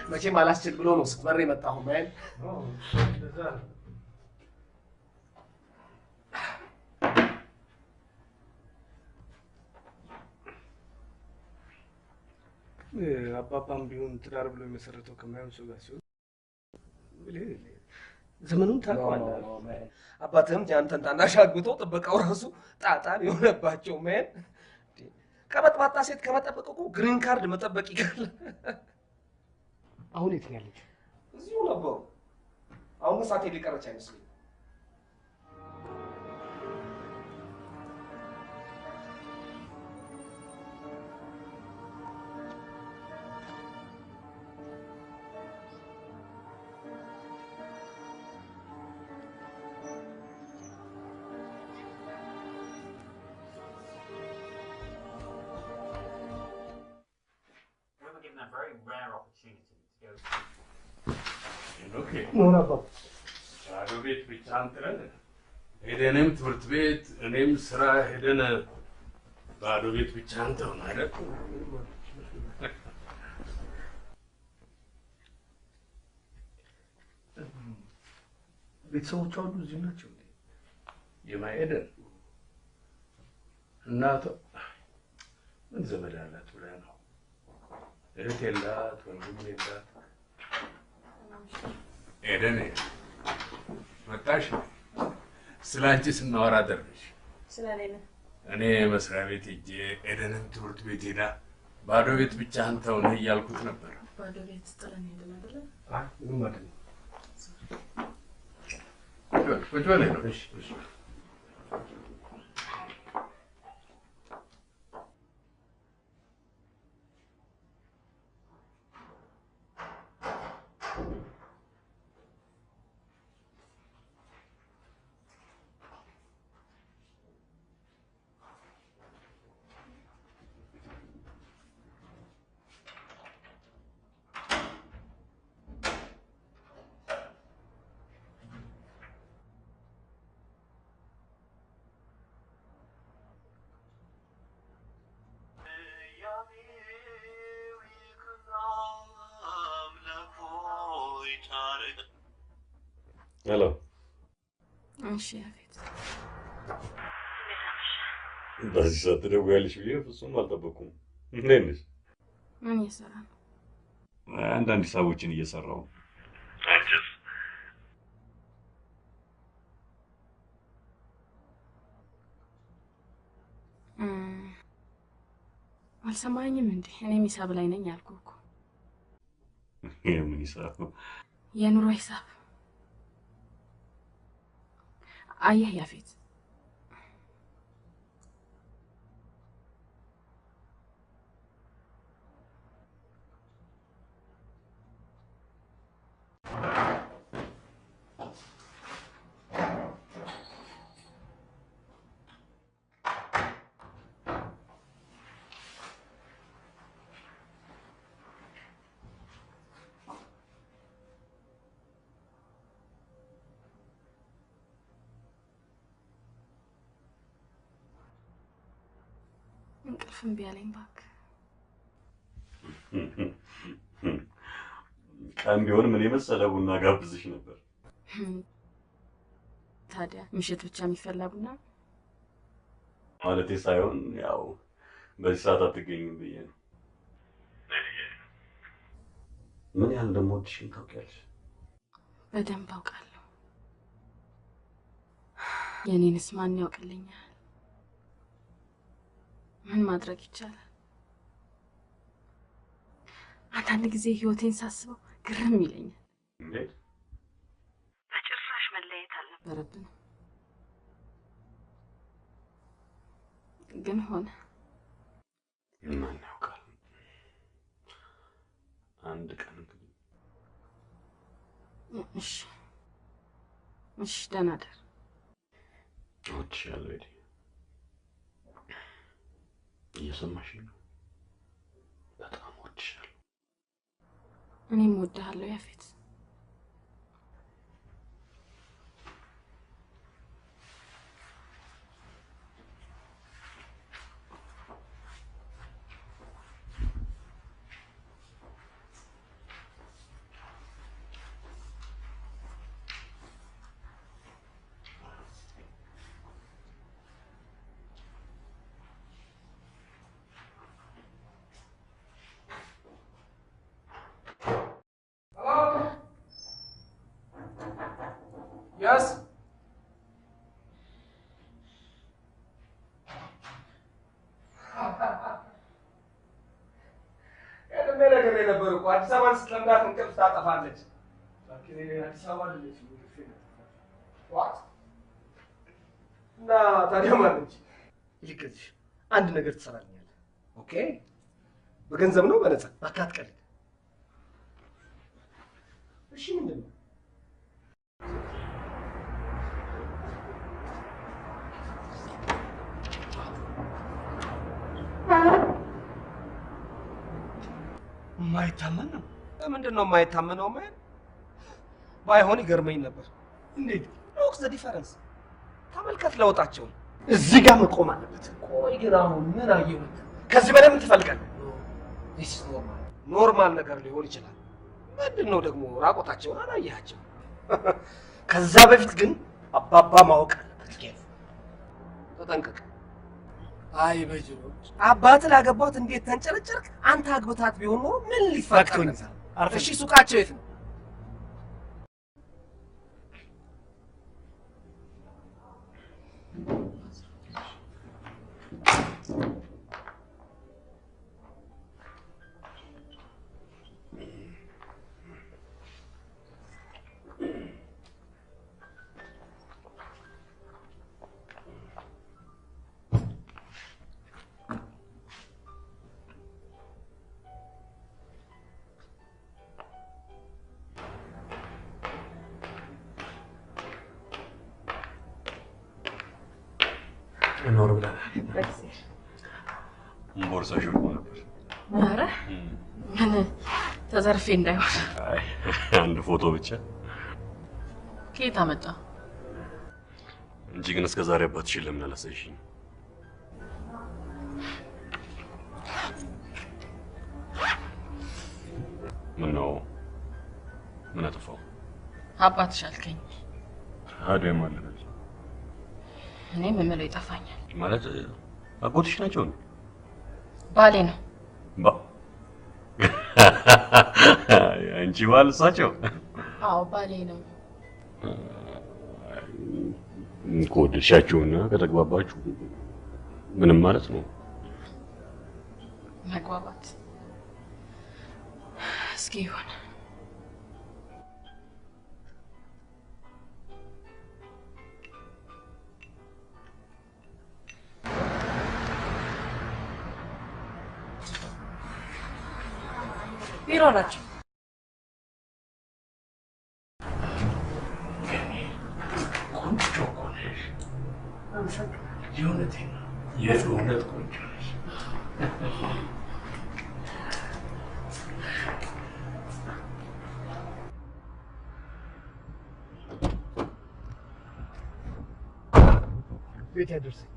መቼም አላስችል ብሎ ነው ስትበር የመጣሁ ማን አባባም ቢሆን ትዳር ብሎ የመሰረተው ከማይሆን ሰው ጋር ሲሆን ዘመኑን ታውቀዋለህ። አባትህም ያንተን ታናሽ አግብቶ ጥበቃው ራሱ ጣጣን የሆነባቸው ማን ከበጥባጣ ሴት ከመጠበቅ እኮ ግሪን ካርድ መጠበቅ ይቀላል። አሁን የት ነው ያለችው? እዚሁ ነበሩ። አሁን ሰዓት ሊቀረች አይመስልም። given a very rare opportunity to go. Okay. No, no, no. ባዶ ቤት ብቻ አንጥረን ሄደንም ትምህርት ቤት እኔም ስራ ሄደን ባዶ ቤት ብቻ አንተው ማለት ቤተሰቦቿ ሁሉ እዚሁ ናቸው እንዴ? የማይሄደን እናቷ ምን ዘመድ አላት ብለህ ነው? እህት የላት ወንድም የላት። ኤደን መጣሽ? ስለ አንቺ ስናወራ አደረሽ። ስለ እኔ ነው? እኔ መስሪያ ቤት ሄጄ ኤደንም ትምህርት ቤት ሄዳ ባዶ ቤት ብቻ አንተው ነህ እያልኩት ነበር። ባዶ ቤት ጥለን ሄደን አይደለ? አይ ምንም አይደለም። ቁጭ በል ነው። እሺ እሺ ሄሎ። እሺ ያፌት፣ በዚህ ሰዓት ትደውያለሽ ብዬ ፍጹም አልጠበኩም። እንዴት ነሽ? ምን እየሰራ ነው? አንዳንድ ሂሳቦችን እየሰራሁ። አንቺስ? አልሰማኝም እንዴ? እኔም ሂሳብ ላይ ነኝ አልኩህ እኮ። የምን ሂሳብ? የኑሮ ሂሳብ። አየህ ያፌት፣ እንቅልፍ እምቢ አለኝ እባክህ። ቀን ቢሆን ምን የመሰለ ቡና ጋብዝሽ ነበር። ታዲያ ምሽት ብቻ የሚፈላ ቡና ማለቴ ሳይሆን ያው በዚህ ሰዓት አትገኝም ብዬ ነው። ምን ያህል እንደምወድሽም ታውቂያለሽ። በደንብ አውቃለሁ። የኔንስ ማን ያውቅልኛል? ምን ማድረግ ይቻላል? አንዳንድ ጊዜ ህይወቴን ሳስበው ግርም ይለኛል። እንዴት? በጭራሽ መለየት አልነበረብንም፣ ግን ሆነ። ማን ያውቃል? አንድ ቀን እንግዲህ። እሺ ደህና እደር። እወድሻለሁ ኤዲ። እየሰማሽኝ ነው? በጣም እወድሻለሁ። እኔም እወድሃለሁ ያፌት። Yes. ቀደም ነገር ነበር እኮ አዲስ አበባን ስትለምዳት እንቅልፍ ታጠፋለች። አዲስ አበባ አይደለች ዋት እና ታዲያ ማለች ይልከልሽ አንድ ነገር ትሰራልኛለህ። ኦኬ በገንዘብ ነው በነፃ ባካትቀል። እሺ ምንድን ነው? የማይታመን ነው። ለምንድን ነው የማይታመነው? ማን ባይሆን ይገርመኝ ነበር። እንዴት ሎክ ዘ ዲፈረንስ ተመልከት፣ ለውጣቸው እዚህ ጋር መቆም አለበት። ቆይ ግን አሁን ምን አየሁ? ከዚህ በላይ ምን ትፈልጋለህ? ዲስ ኖርማል ኖርማል ነገር ሊሆን ይችላል። ምንድን ነው ደግሞ ራቆታቸውን አላየሃቸው? ከዛ በፊት ግን አባባ ማወቅ አለበት። ኬፍ ተጠንቀቅ። አይ በጅሮ አባት ላገባት እንዴት ተንጨረጨርክ? አንተ አግብታት ቢሆን ኖሮ ምን ሊፈጠር ነበር? እሺ ሱቃቸው የት ነው? ኖር ብለናል። ቦርሳሽ ወርቆ ነበር። ኧረ ምን ተዘርፌ እንዳይሆን። አይ አንድ ፎቶ ብቻ። ከየት አመጣ? እንጂ ግን እስከ ዛሬ አባትሽን ለምን አላሳይሽኝ? ምን ነው? ምን አጠፋው? አባትሽ አልከኝ። አደይ ማለት እኔ የምለው ይጠፋኛል። ማለት አጎትሽ ናቸው እንዴ? ባሌ ነው። አንቺ ባል እሳቸው? አዎ ባሌ ነው። ከወደድሻቸውና ከተግባባችሁ ምንም ማለት ነው። መግባባት እስኪ ይሆን ቢሮ ናቸው። ቆንጆ እኮ ነሽ። የእውነቴን ነው። የእውነት ቆንጆ ነሽ። ቤት ያደርሰኝ።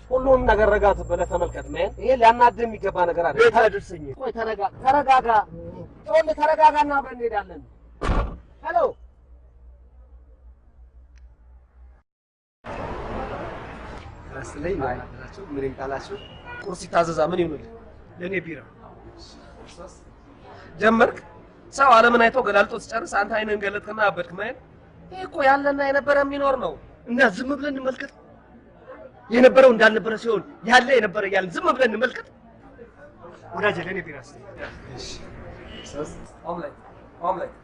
ሁሉንም ነገር ረጋት ብለህ ተመልከት። ማን ይሄ ሊያናድህ የሚገባ ነገር አይደለም። ቤት አድርሰኝ። ቆይ ተረጋጋ። ይኸውልህ ተረጋጋና አብረን እንሄዳለን። ሄሎ ስለኝ ናቸው ምን ይምጣላችሁ? ቁርስ ይታዘዛ። ምን ይሆንልህ? ለእኔ ቢራ ጀመርክ። ሰው ዓለምን አይቶ ገላልጦ ሲጨርስ አንተ አይነን ገለጥክና አበድክ። ማየት ይሄ እኮ ያለና የነበረ የሚኖር ነው። እና ዝም ብለን እንመልከት። የነበረው እንዳልነበረ ሲሆን ያለ የነበረ እያልን ዝም ብለን እንመልከት። ወዳጄ ለእኔ ቢራ እስኪ። እሺ ኦምሌት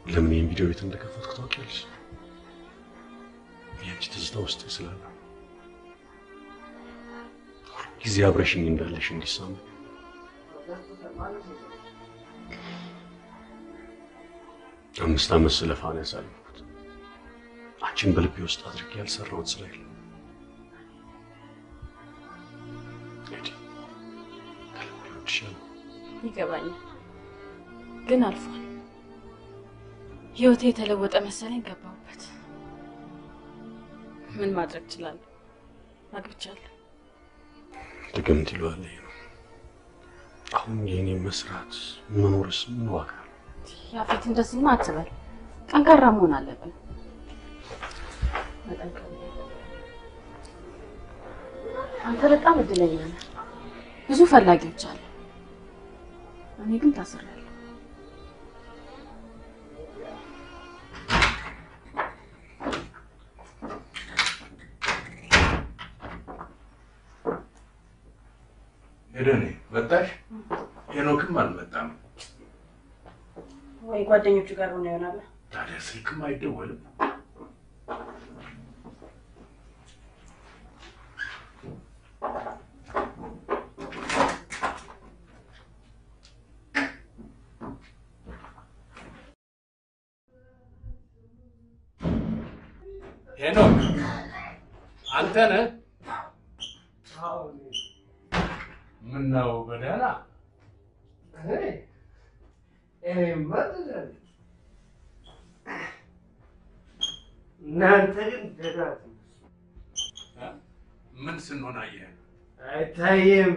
ለምን ይሄን ቪዲዮ ቤት እንደከፈትኩ ታውቂያለሽ? ያንቺ ትዝታ ውስጥ ስላለ ጊዜ አብረሽኝ እንዳለሽ እንዲሰማኝ አምስት ዓመት ስለፋ ነው ያሳለፍኩት። አንቺን በልቤ ውስጥ አድርጌ ያልሰራሁት ስራ የለም። ከልቤ እወድሻለሁ። ይገባኛል፣ ግን አልፏል። ህይወቴ የተለወጠ መሰለኝ ገባሁበት። ምን ማድረግ እችላለሁ? አግብቻለሁ። ድግምት ይለዋል ይሄ ነው። አሁን የኔ መስራት መኖርስ ምን ዋጋ አለው? ያፌት እንደዚህማ አትበል። ጠንካራ መሆን አለብን። አንተ በጣም እድለኛ ነህ። ብዙ ፈላጊዎች አሉ። እኔ ግን ታስሬያለሁ። ሄደኔ መጣሽ? ሄኖክም አልመጣም ወይ? ጓደኞቹ ጋር ሆነ ይሆናል። ታዲያ ስልክም አይደወልም? ሄኖክ አንተ ነህ? ምነው በደህና? እናንተ ግን ደህና ምን ስንሆን አየህ? አይታየም።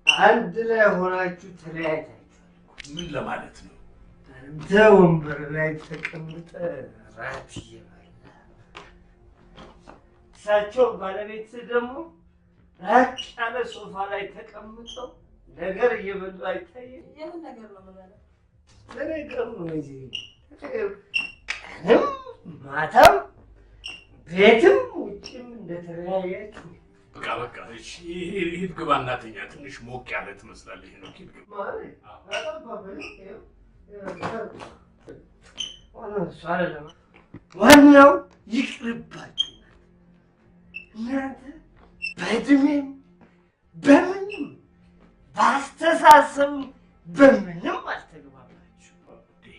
አንድ ላይ ሆናችሁ ተለያይታችሁ። ምን ለማለት ነው? አንተ ወንበር ላይ ተቀምጠህ ራት እየበላ እሳቸው ባለቤት ደግሞ ራቅ ያለ ሶፋ ላይ ተቀምጠው ነገር እየበሉ አይታየም። የምን ነገር ነው የምበላው? ለነገሩ ነው እንጂ ቀንም ማታም ቤትም ውጭም እንደተለያያችሁ። በቃ እሺ፣ ሂድ ግባ እናተኛ። ትንሽ ሞቅ ያለ ትመስላለህ ሄኖክ። ሂድ ግባ። ዋናው ይቅርባችሁ። እናንተ በእድሜም በምንም በአስተሳሰብም በምንም አልተግባባችሁ።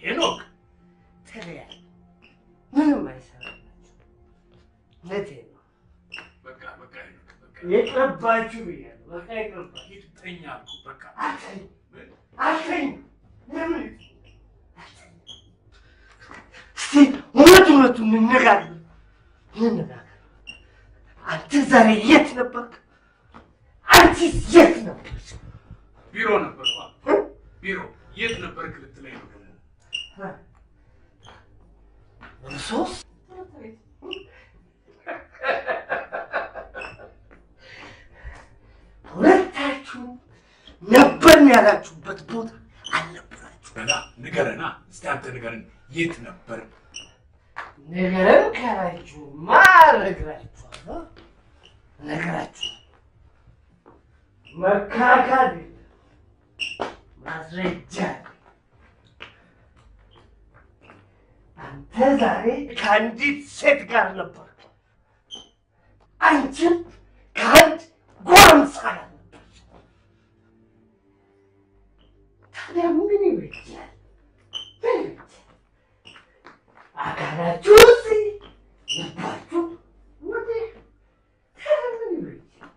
ሄኖክ ተለያዩ። ምንም አይሰራላችሁ። እውነቴን ነው። በቃ ሄኖክ በቃ ይቅርባችሁ ብያለሁ። በቃ ይቅርባችሁ። ሂድ ተኛ አልኩህ። በቃ አልተኝ ለምን እስቲ እውነቱን እንነጋገር። አንተ ዛሬ የት ነበርክ? አንቺስ የት ነበርሽ? ቢሮ ነበር። ቢሮ የት ነበርክ ልትለኝ ነው ደግሞ? እርሶስ? ነበርን ያላችሁበት ቦታ አልነበራችሁ። በላ ንገረና፣ እስቲ አንተ ንገረን፣ የት ነበር? ንገረን ካላችሁማ እነግራችኋለሁ። መካካድ ማስረጃ አንተ ዛሬ ከአንዲት ሴት ጋር ነበር፣ አንቺም ከአንድ ጎረምሳ ጋር ነበር። ታዲያ ምን ይበጃል? አካላችሁ እዚህ ልባችሁ ወዲህ። ታዲያ ምን ይበጃል?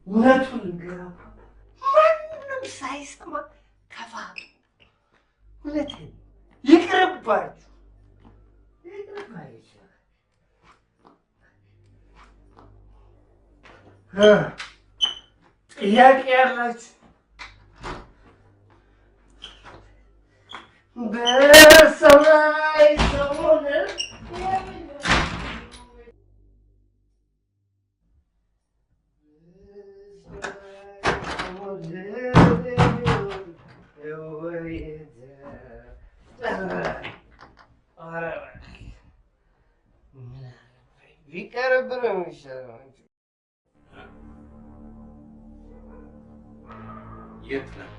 እውነቱን ልንገራችሁ፣ ማንም ሳይሰማ ከፋ። እውነቴን ይቅርባችሁ። ጥያቄ ያላችሁ በሰማይ ሰሞን ቢቀርብህ ነው የሚሻለው። የት ነበር?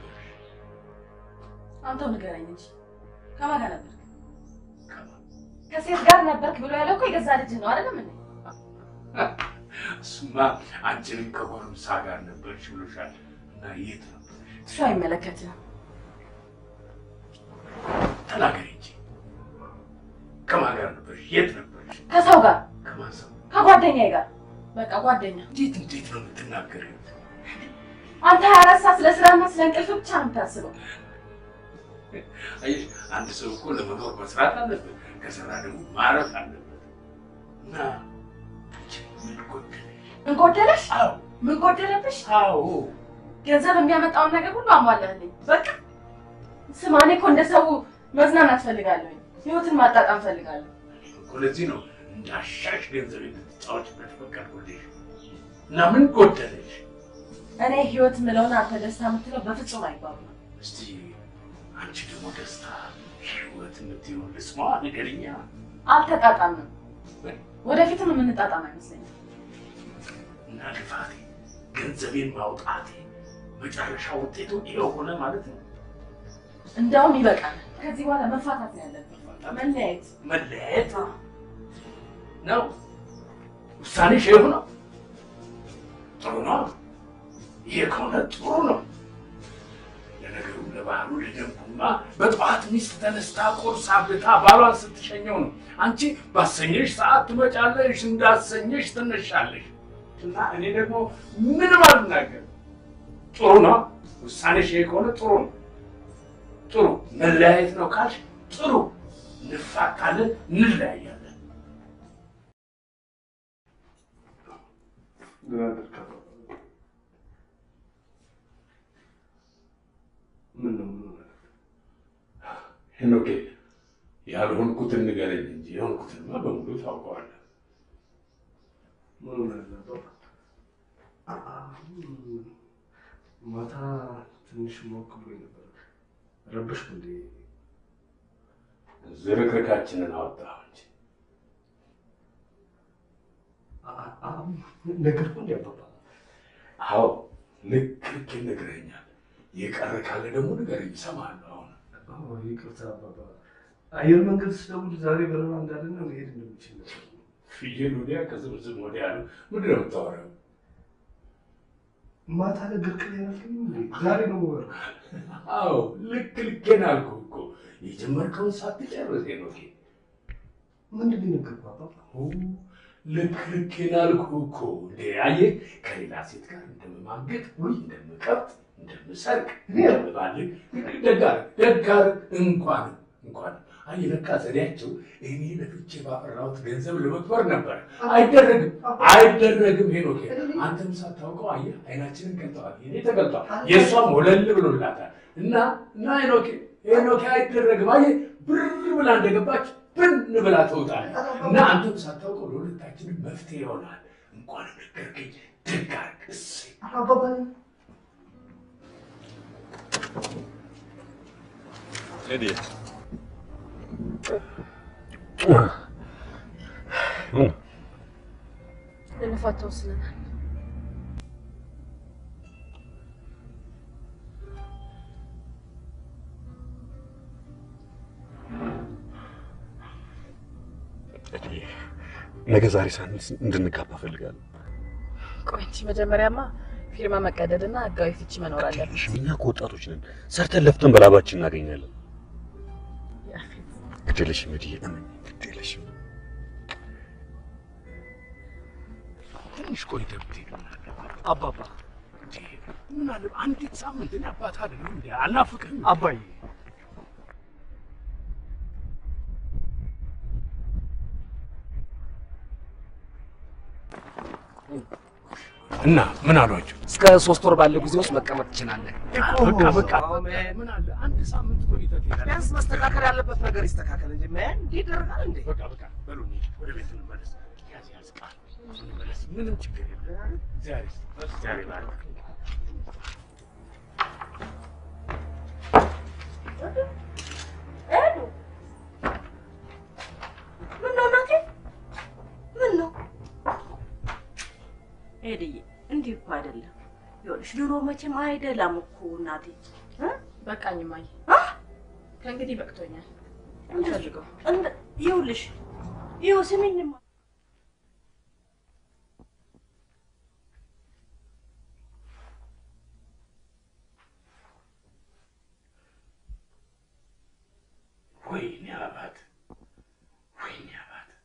አንተው ንገረኝ እንጂ ከማን ጋር ነበርክ? ከሴት ጋር ነበርክ ብሎ ያለው እኮ የገዛ ልጅ ነው አይደለም እንዴ? እሱማ አንቺንም ከጎረምሳ ጋር ነበርሽ ብሎሻል። እና የት ነበር? እሱ አይመለከትም። ተናገሪ እንጂ ከማን ጋር ነበርሽ? የት ነበርሽ? ከሰው ጋር። ከማን ሰው? ከጓደኛዬ ጋር። በቃ ጓደኛ። እንዴት ነው የምትናገሪው? አንተ 24 ሰዓት ስለ ስራና ስለ እንቅልፍ ብቻ ነው የምታስበው። አየሽ፣ አንድ ሰው እኮ ለመኖር መስራት አለበት፣ ከሰራ ደግሞ ማረፍ አለበት። እና ምን ጎደለሽ? ምን ጎደለሽ? አዎ። ምን ጎደለብሽ? አዎ። ገንዘብ የሚያመጣውን ነገር ሁሉ አሟላልኝ። በቃ ስማ፣ እኔ እኮ እንደ ሰው መዝናናት ፈልጋለሁ፣ ህይወትን ማጣጣም ፈልጋለሁ እኮ። ለዚህ ነው እንዳሻሽ ገንዘብ እንድትጫወችበት ፈቀድኩልሽ። እና ምን ጎደለሽ? እኔ ህይወት ምለውን አንተ ደስታ የምትለው በፍጹም አይባልም። እስቲ አንቺ ደግሞ ደስታ ህይወት የምትይውን ልስማ፣ ንገሪኛ። አልተጣጣምንም፣ ወደፊትም የምንጣጣም አይመስለኝም። እና ልፋቴ፣ ገንዘቤን ማውጣቴ መጨረሻ ውጤቱ ይኸው ሆነ ማለት ነው። እንደውም ይበቃል። ከዚህ በኋላ መፋታት ነው ያለብን። መለያየት መለያየት ነው ውሳኔሽ? ይኸው ነው። ጥሩ ነው። ይሄ ከሆነ ጥሩ ነው። ለነገሩ ለባህሉ ለደንቡማ በጠዋት ሚስት ተነስታ ቁርስ አብልታ ባሏን ስትሸኘው ነው። አንቺ ባሰኘሽ ሰዓት ትመጫለሽ፣ እንዳሰኘሽ ትነሻለሽ። እና እኔ ደግሞ ምንም አልናገርም። ጥሩ ነው ውሳኔሽ። ይሄ ከሆነ ጥሩ ነው። ጥሩ መለያየት ነው ካልሽ ጥሩ፣ እንፋታለን፣ እንለያያለን። ሄኖኬ፣ ያልሆንኩትን ንገረኝ እንጂ የሆንኩትንማ በሙሉ ታውቀዋለህ። ማታ ትንሽ ሞቅ ብሎኝ ነበር። ረበሽኩ እንዴ? ዝርክርካችንን አወጣሁ እንጂ ነገርኩህ እንዴ አባባ? አዎ ልክ ነግረኸኛል። የቀረ ካለ ደግሞ ንገረኝ፣ እሰማለሁ። አሁን ይቅርታ አባባ፣ አየር መንገድ ስደውል ዛሬ በረራ እንዳለና መሄድ እንደምችል ነበር። ፍየል ወዲያ ከዝምዝም ወዲያ ነው። ምንድን ነው የምታወራው? ማታ ነገርክኝ ያልከኝ እንዴ? ዛሬ ነው የምወራው። አዎ ልክ ልኬን አልኩህ እኮ። የጀመርከውን ሳትጨርስ ሄኖኬ። ምንድን ነው የነገርኩህ አባባ? ልክ ልኬን አልኩህ እኮ። እንዴ አየህ፣ ከሌላ ሴት ጋር እንደምማገጥ ወይ እንደምቀብጥ እንደምሰርቅ እንደምባልግ ደጋር እንኳን አየህ፣ ለካ ዘዴያቸው እኔ ለፍቼ ባፈራሁት ገንዘብ ለመክበር ነበር። አይደረግም ሄኖኬ። አንተም ሳታውቀው አየህ፣ አይናችንን ገልጠዋል። እኔ ተገልጧል፣ የእሷም ወለል ብሎላታል። እና ሄኖኬ አይደረግም። አየህ፣ ብር ብላ እንደገባች ብን ብላ ትወጣለች። እና አንተም ሳታውቀው ለሁለታችንም መፍትሄ ይሆናል። እንኳን ነገርከኝ፣ ደግ አደረግህ። እሰይ ቴዲ ልንፋታ ወስነናል። ነገ ዛሬ እንድንጋባ እፈልጋለሁ። ቆይ እንጂ መጀመሪያማ ፊርማ መቀደድና ህጋዊ ፍቺ መኖር አለበት። እኛ እኮ ወጣቶች ነን። ሰርተን ለፍተን በላባችን እናገኛለን። ግዴለሽ መድዬ ግዴለሽ። ትንሽ ቆይ ደብቴ አባባ ምን አለ አንዲት ሳምንት እኔ አባት አይደለም እንዴ? አልናፍቅህም አባዬ? እና ምን አሏቸው? እስከ 3 ወር ባለው ጊዜ ውስጥ መቀመጥ ትችላለህ። በቃ ምን አለ አንድ ሳምንት ቆይተህ ትሄዳለህ። ቢያንስ መስተካከል ያለበት ነገር ይስተካከል እንጂ ምን ይደረጋል እንዴ? በቃ በሉ ወደ ቤት እንመለስ። ያዝ ቃል እንመለስ። ምንም ችግር የለም። ዛሬ ባርክ ሄድዬ እንዲህ እኮ አይደለም። ይኸውልሽ ድሮ መቼም አይደለም እኮ እናቴ። በቃኝ ማይ፣ ከእንግዲህ በቅቶኛል። እንፈልገው ይኸውልሽ ይኸው ስሚኝማ ወይኔ አባት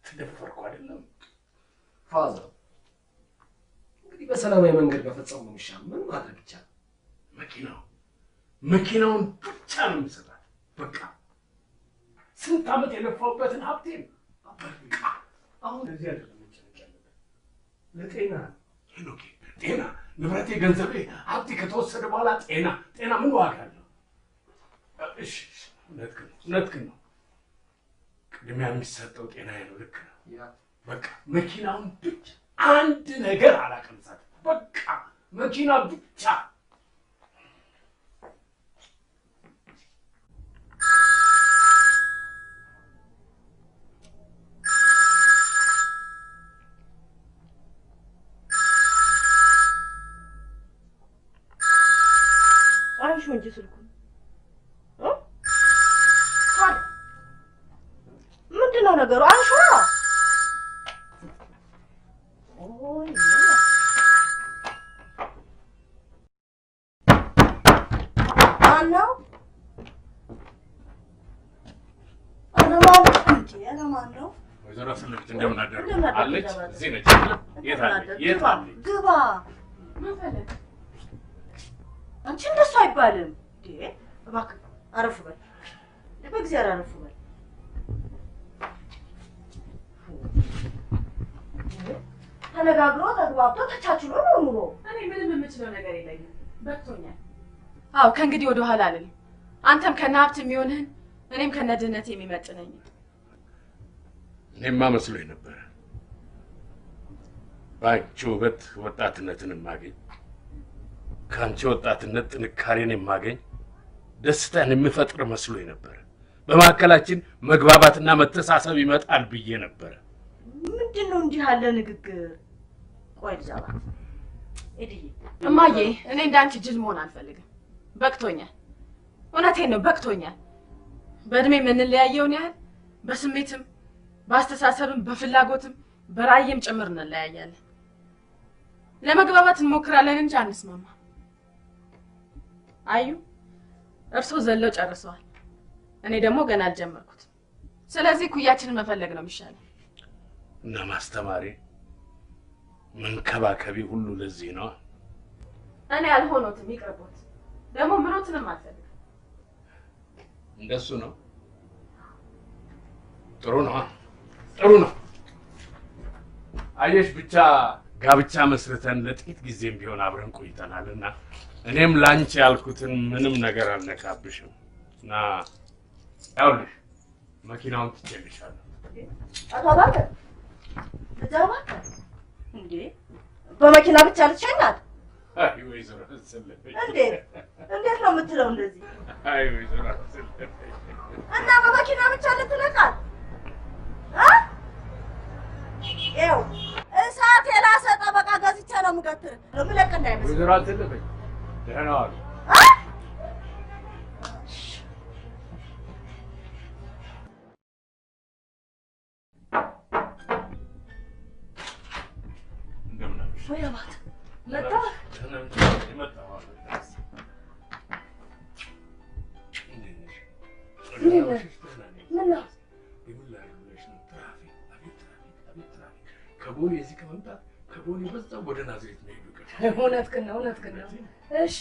ተደፈርኩ አይደለም ፋዘር በሰላማዊ መንገድ በፈጸሙ ነው የሚሻለው። ምን ማድረግ ይቻላል? መኪናውን ብቻ ነው የምሰጣት። በቃ ስንት ዓመት የለፋውበትን ሀብቴን በቃ አሁን እዚህ አይደለም መጨነቅ ያለበት፣ ለጤና ሄኖኬ፣ ጤና ንብረቴ፣ ገንዘቤ፣ ሀብቴ ከተወሰደ በኋላ ጤና ምን ዋጋ አለው? እሺ እውነትህን ነው። ቅድሚያ የሚሰጠው ጤናዬ ነው። ልክ ነው። በቃ መኪናውን ብቻ አንድ ነገር አላቀምሳት። በቃ መኪና ብቻ። አንሹ እንጂ ስልኩን ምንድን ነው ነገሩ? አንሹ። ማነው? ማን ነው? ወይዘሮ ስልክት እንደምን አደሩ? አለች? እዚህ ነች። የት አለች? ግባ። ምን ፈለግ? አንቺ እንደሱ አይባልም። እባክህ አረፍ በል፣ በእግዚአብሔር አረፍ በል። ተነጋግሮ ተግባብቶ ተቻችሎ ነው ኑሮ። እኔ ምንም የምችለው ነገር የለኝም። በቅቶኛል። አዎ ከእንግዲህ ወደ ኋላ አልልም። አንተም ከነ ሀብት የሚሆንህን እኔም ከነ ድህነት የሚመጥነኝ። እኔማ መስሎኝ ነበረ በአንቺ ውበት ወጣትነትን የማገኝ፣ ከአንቺ ወጣትነት ጥንካሬን የማገኝ፣ ደስታን የምፈጥር መስሎኝ ነበረ። በመካከላችን መግባባትና መተሳሰብ ይመጣል ብዬ ነበረ። ምንድን ነው እንዲህ ያለ ንግግር? ቆይ ልጃባ ኤዲዬ፣ እማዬ እኔ እንዳንቺ ጅል መሆን አልፈልግም። በቅቶኛል። እውነቴን ነው በቅቶኛል። በእድሜ የምንለያየውን ያህል በስሜትም በአስተሳሰብም በፍላጎትም በራእይም ጭምር እንለያያለን። ለመግባባት እንሞክራለን እንጂ አንስማማ። አዩ እርሶ ዘለው ጨርሰዋል። እኔ ደግሞ ገና አልጀመርኩትም። ስለዚህ ኩያችንን መፈለግ ነው የሚሻለው። እና ማስተማሪ መንከባከቢ ሁሉ ለዚህ ነው። እኔ አልሆኖትም፣ ይቅርቦት። ደግሞ ምኖትንም አልፈልግም። እንደሱ ነው። ጥሩ ነው። አየሽ ብቻ ጋብቻ መስርተን ለጥቂት ጊዜም ቢሆን አብረን ቆይተናልና እኔም ላንቺ ያልኩትን ምንም ነገር አልነካብሽም። እና ያውልሽ መኪናውን ትጨልሻለሁ። አቶ አባተ እንዴ በመኪና ብቻ ልትሸኛት? አይ ወይዘሮ አሰለፈኝ እንዴት ነው የምትለው እንደዚህ? አይ ወይዘሮ አሰለፈኝ እና በመኪና ብቻ ልትለቃት? ይኸው እሳት የላሰ ጠበቃ ገዝቼ ነው የምገትር። ምለቅ እንዳይመስል ወይዘሮ አሰለፈኝ ደህና ዋሉ። ወይ አባት መጣ ከቦሌ እዚህ ከመምጣት ከቦሌ በዛው ወደ ናዝሬት ነው ሄዱ። እውነትህን ነው። እሺ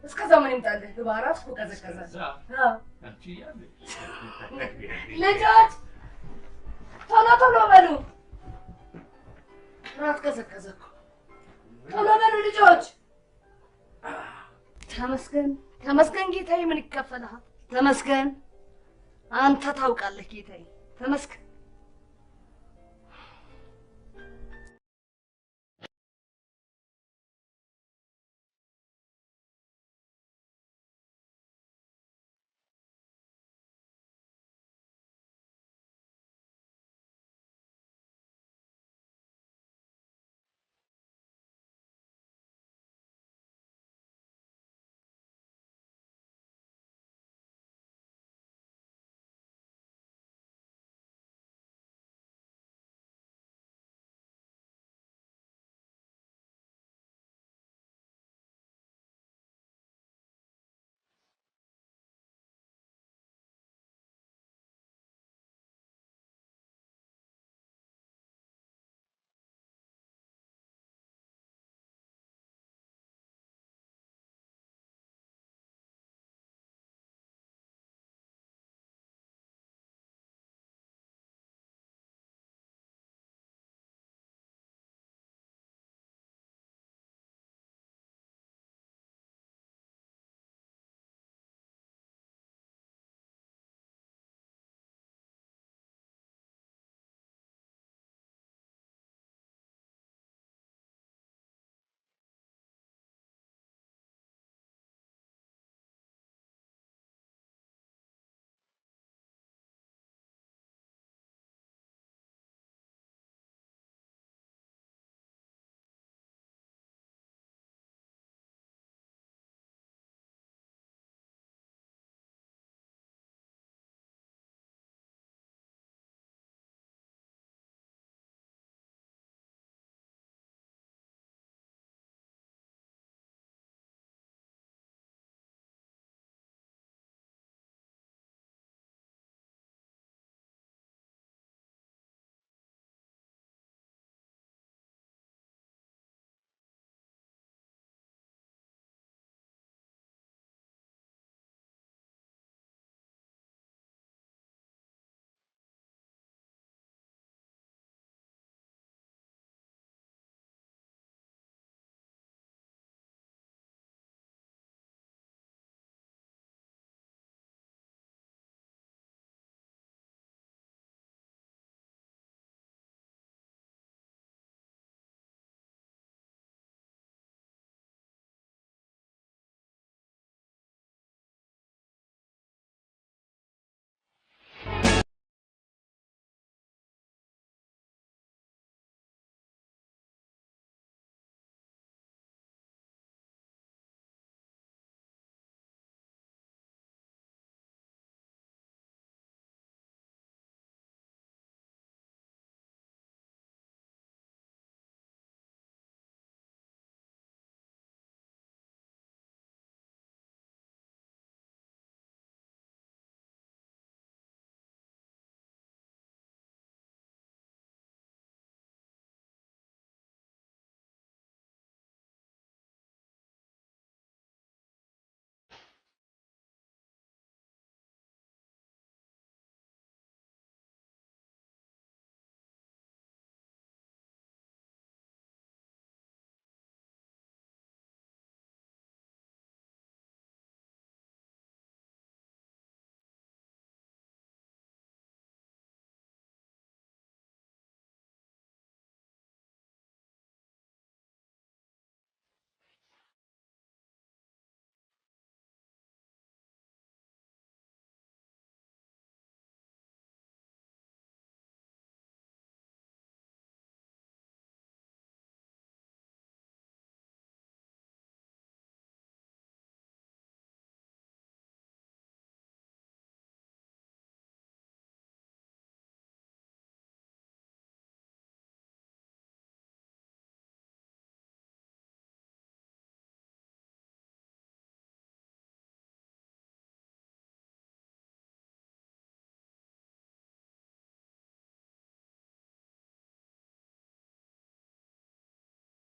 እስከዛ ምን ይምጣልህ? ግባ እራሱ እኮ ቀዘቀዘ። አንቺ ያለሽ ልጆች ቶሎ በሉ። ራት ቀዘቀዘ እኮ። ቶሎ በሉ ልጆች። ተመስገን ጌታዬ። ምን ይከፈልሃል? ተመስገን። አንተ ታውቃለህ ጌታዬ። ተመስገን